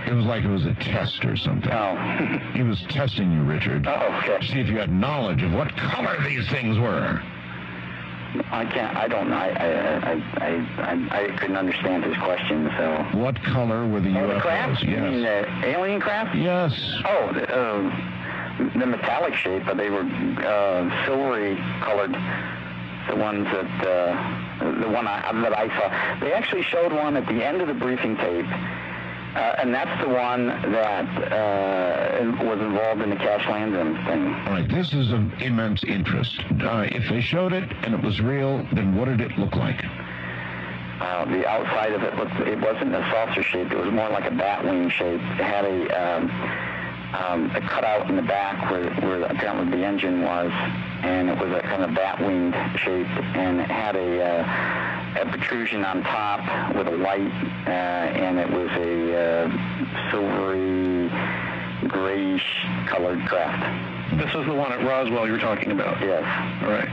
It was like it was a test or something. Oh. He was testing you, Richard. Oh, okay. To see if you had knowledge of what color these things were. I don't know. I couldn't understand his question, so. What color were the UFOs? The craft? Yes. You mean the alien craft? Yes. Oh, the metallic shape, but they were silvery colored. The ones that that I saw. They actually showed one at the end of the briefing tape. And that's the one that was involved in the Cash Landon thing. All right, this is of immense interest. If they showed it and it was real, then what did it look like? The outside of it wasn't a saucer shape. It was more like a bat wing shape. It had a cutout in the back where apparently the engine was, and it was a kind of bat winged shape, and it had a protrusion on top with a light, and it was a silvery, grayish colored craft. This was the one at Roswell you were talking about? Yes. All right.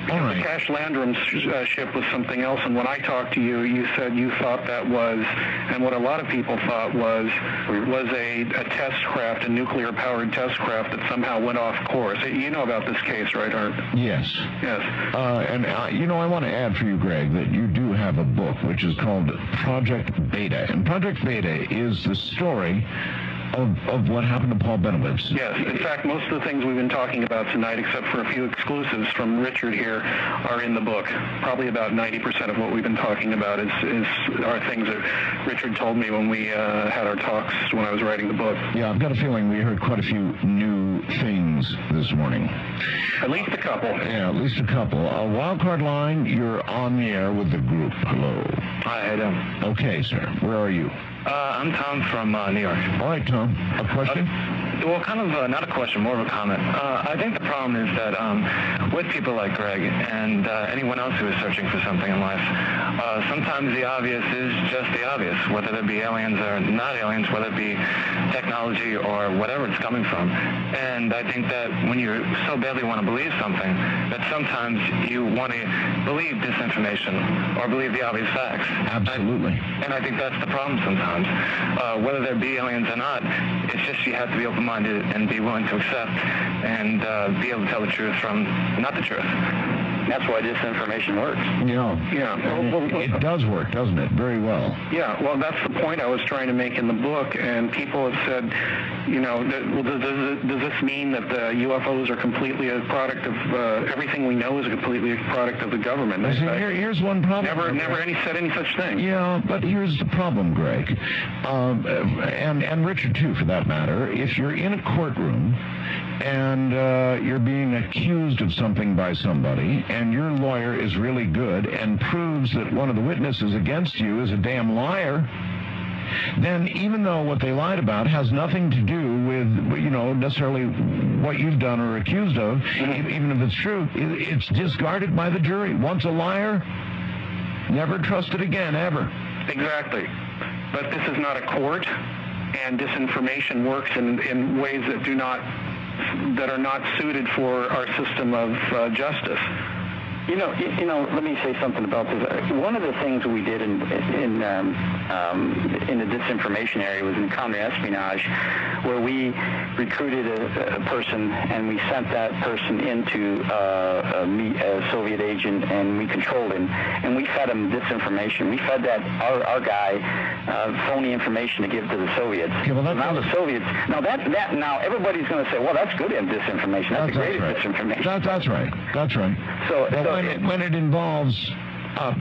Because the Cash Landrum ship was something else, and when I talked to you, you said you thought that was, and what a lot of people thought was a test craft, a nuclear-powered test craft that somehow went off course. You know about this case, right, Art? Yes. Yes. I want to add for you, Greg, that you do have a book which is called Project Beta, and Project Beta is the story of what happened to Paul Bennewitz. Yes. In fact, most of the things we've been talking about tonight, except for a few exclusives from Richard here, are in the book. Probably about 90% of what we've been talking about are things that Richard told me when we had our talks when I was writing the book. Yeah, I've got a feeling we heard quite a few new things this morning. At least a couple. Yeah, at least a couple. Wildcard line, you're on the air with the group. Hello. Hi, how you doing? Okay, sir. Where are you? I'm Tom from New York. All right, Tom. A question? Well, kind of not a question, more of a comment. I think the problem is that with people like Greg and anyone else who is searching for something in life, sometimes the obvious is just the obvious, whether it be aliens or not aliens, whether it be technology or whatever it's coming from. And I think that when you so badly want to believe something, that sometimes you want to believe disinformation or believe the obvious facts. Absolutely. And I think that's the problem sometimes. Whether there be aliens or not, it's just you have to be open-minded and be willing to accept and be able to tell the truth from not the truth. That's why disinformation works. Yeah. It does work, doesn't it? Very well. Yeah, well, that's the point I was trying to make in the book, and people have said, does this mean that the UFOs are completely a product of, everything we know is completely a product of the government? Here's one problem. Never said any such thing. Yeah, but here's the problem, Greg, and Richard too, for that matter. If you're in a courtroom and you're being accused of something by somebody, and your lawyer is really good and proves that one of the witnesses against you is a damn liar, then even though what they lied about has nothing to do with, necessarily what you've done or accused of, even if it's true, it's discarded by the jury. Once a liar, never trusted again, ever. Exactly. But this is not a court, and disinformation works in ways that are not suited for our system of justice. Let me say something about this. One of the things we did in the disinformation area was in counterespionage, where we recruited a person and we sent that person into a Soviet agent, and we controlled him, and we fed him disinformation. We fed our guy phony information to give to the Soviets. Okay, well, now the Soviets. Now everybody's going to say, well, that's good disinformation. That's the greatest disinformation. That's right. That's right. So when it involves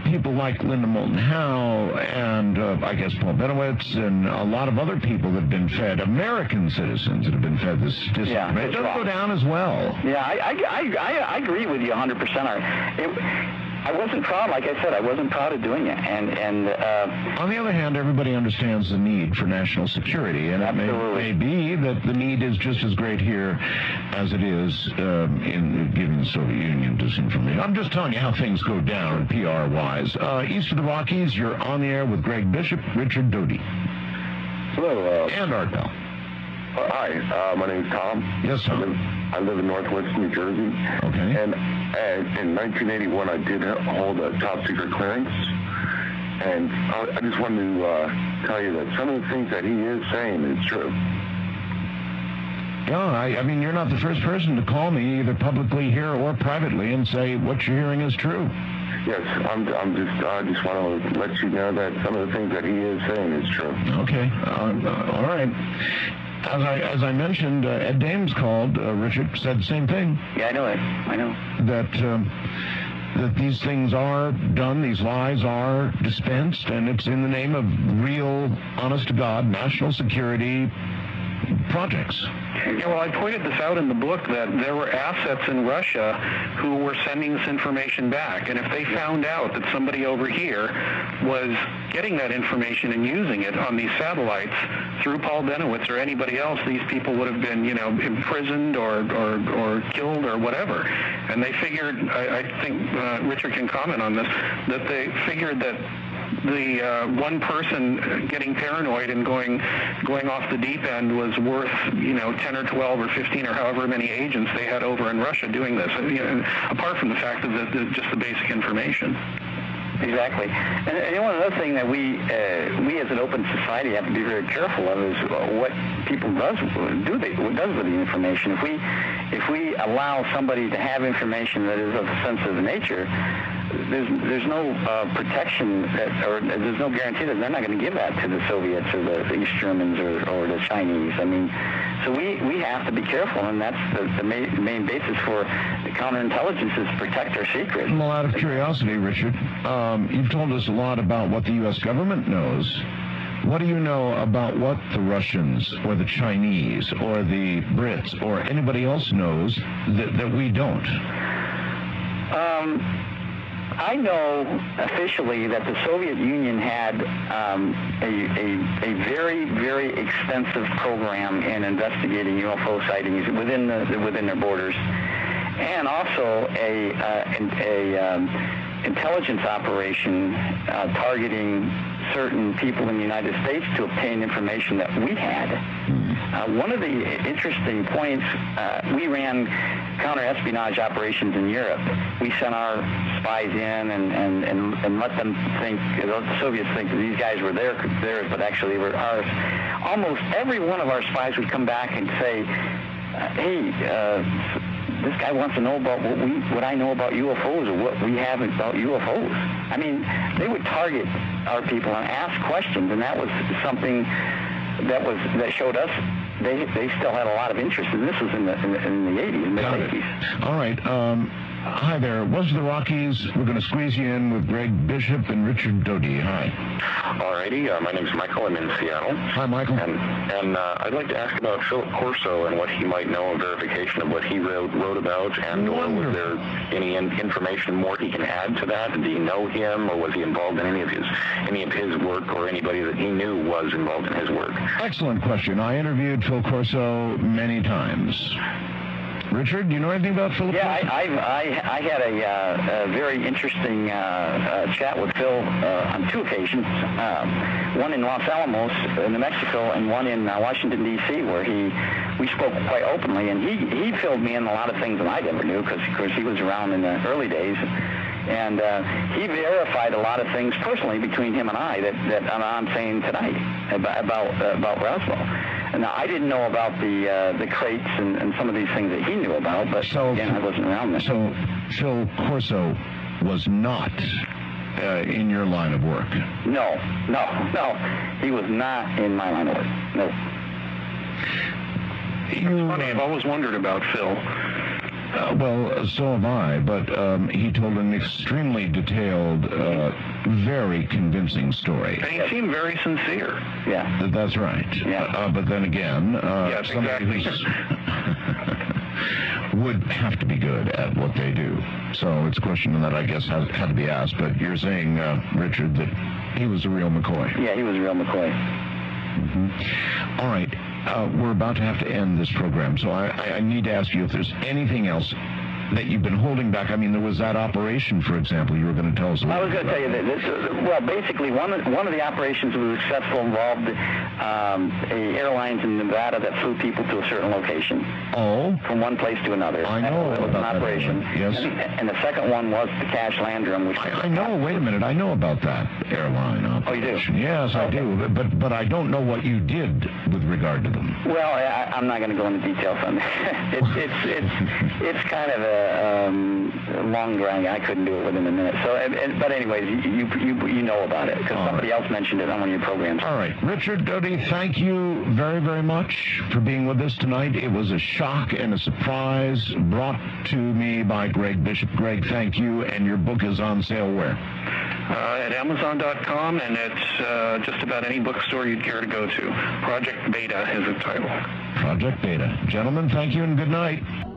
people like Linda Moulton Howe and I guess Paul Bennewitz and a lot of other people that have been fed, American citizens that have been fed this disinformation, it does go down as well. Yeah, I agree with you 100%. I wasn't proud, like I said, I wasn't proud of doing it. And on the other hand, everybody understands the need for national security, and it may be that the need is just as great here as it is in giving the Soviet Union disinformation. I'm just telling you how things go down PR-wise. East of the Rockies, you're on the air with Greg Bishop, Richard Doty. Hello. And Art Bell. Hi, my name is Tom. Yes, Tom. I live in Northwest New Jersey. Okay. And in 1981, I did hold a top secret clearance. And I just wanted to tell you that some of the things that he is saying is true. Yeah, I mean, you're not the first person to call me, either publicly here or privately, and say what you're hearing is true. Yes, I just want to let you know that some of the things that he is saying is true. Okay. All right. As I mentioned, Ed Dames called. Richard said the same thing. Yeah, I know it. I know. That these things are done, these lies are dispensed, and it's in the name of real, honest-to-God, national security, projects. Yeah, well, I pointed this out in the book that there were assets in Russia who were sending this information back, and if they found out that somebody over here was getting that information and using it on these satellites through Paul Bennewitz or anybody else, these people would have been, imprisoned or killed or whatever. And they figured, I think Richard can comment on this, that they figured that the one person getting paranoid and going off the deep end was worth 10 or 12 or 15 or however many agents they had over in Russia doing this, apart from the fact of just the basic information. Exactly. And one other thing that we as an open society have to be very careful of is what people does with the information. If we allow somebody to have information that is of a sensitive nature, there's no protection or there's no guarantee that they're not going to give that to the Soviets or the East Germans or the Chinese. I mean, so we have to be careful, and that's the main basis for the counterintelligence is to protect our secrets. Well, out of curiosity, Richard, you've told us a lot about what the U.S. government knows. What do you know about what the Russians or the Chinese or the Brits or anybody else knows that we don't? I know officially that the Soviet Union had a very, very extensive program in investigating UFO sightings within their borders, and also a intelligence operation targeting certain people in the United States to obtain information that we had. One of the interesting points, we ran counter-espionage operations in Europe. We sent our spies in and let them think, the Soviets think that these guys were theirs, but actually were ours. Almost every one of our spies would come back and say, hey, this guy wants to know about what I know about UFOs or what we have about UFOs. I mean, they would target our people and ask questions, and that was something that showed us they still had a lot of interest, and this was in the 80s, mid-80s. All right. Hi there. Was the Rockies? We're going to squeeze you in with Greg Bishop and Richard Doty. Hi. Alrighty. My name's Michael. I'm in Seattle. Hi, Michael. And I'd like to ask about Philip Corso and what he might know of verification of what he wrote about, and or was there any information more he can add to that? Did he know him, or was he involved in any of his work, or anybody that he knew was involved in his work? Excellent question. I interviewed Phil Corso many times. Richard, do you know anything about Philip? Yeah, I had a very interesting chat with Phil on two occasions. One in Los Alamos, New Mexico, and one in Washington, D.C., where we spoke quite openly, and he filled me in a lot of things that I never knew, because, of course, he was around in the early days. And he verified a lot of things personally between him and I that I'm saying tonight about Roswell. Now, I didn't know about the crates and some of these things that he knew about, but again, I wasn't around then. So Phil Corso was not in your line of work? No. He was not in my line of work. No. It's funny. I've always wondered about Phil. Well, so have I, but he told an extremely detailed, very convincing story. And he seemed very sincere. Yeah. That's right. Yeah. But then again, yes, exactly. would have to be good at what they do. So it's a question that I guess had to be asked, but you're saying, Richard, that he was a real McCoy. Yeah, he was a real McCoy. Mm-hmm. All right. We're about to have to end this program, so I need to ask you if there's anything else that you've been holding back. I mean, there was that operation, for example, you were going to tell us about. I was going to tell you that well, basically, one of the operations was successful, involved airlines in Nevada that flew people to a certain location. Oh. From one place to another. I know that was an about operation. That yes. And the second one was the Cache Landrum. Which I know. Wait a minute. I know about that airline operation. Oh, you do? Yes, I do. But I don't know what you did with regard to them. Well, I'm not going to go into details on that. It's kind of a long grind. I couldn't do it within a minute. So, but anyways, you know about it because somebody else mentioned it on one of your programs. All right, Richard Doty, thank you very, very much for being with us tonight. It was a shock and a surprise brought to me by Greg Bishop. Greg, thank you, and your book is on sale where? At Amazon.com, and it's just about any bookstore you'd care to go to. Project Beta is the title. Project Beta. Gentlemen, thank you and good night.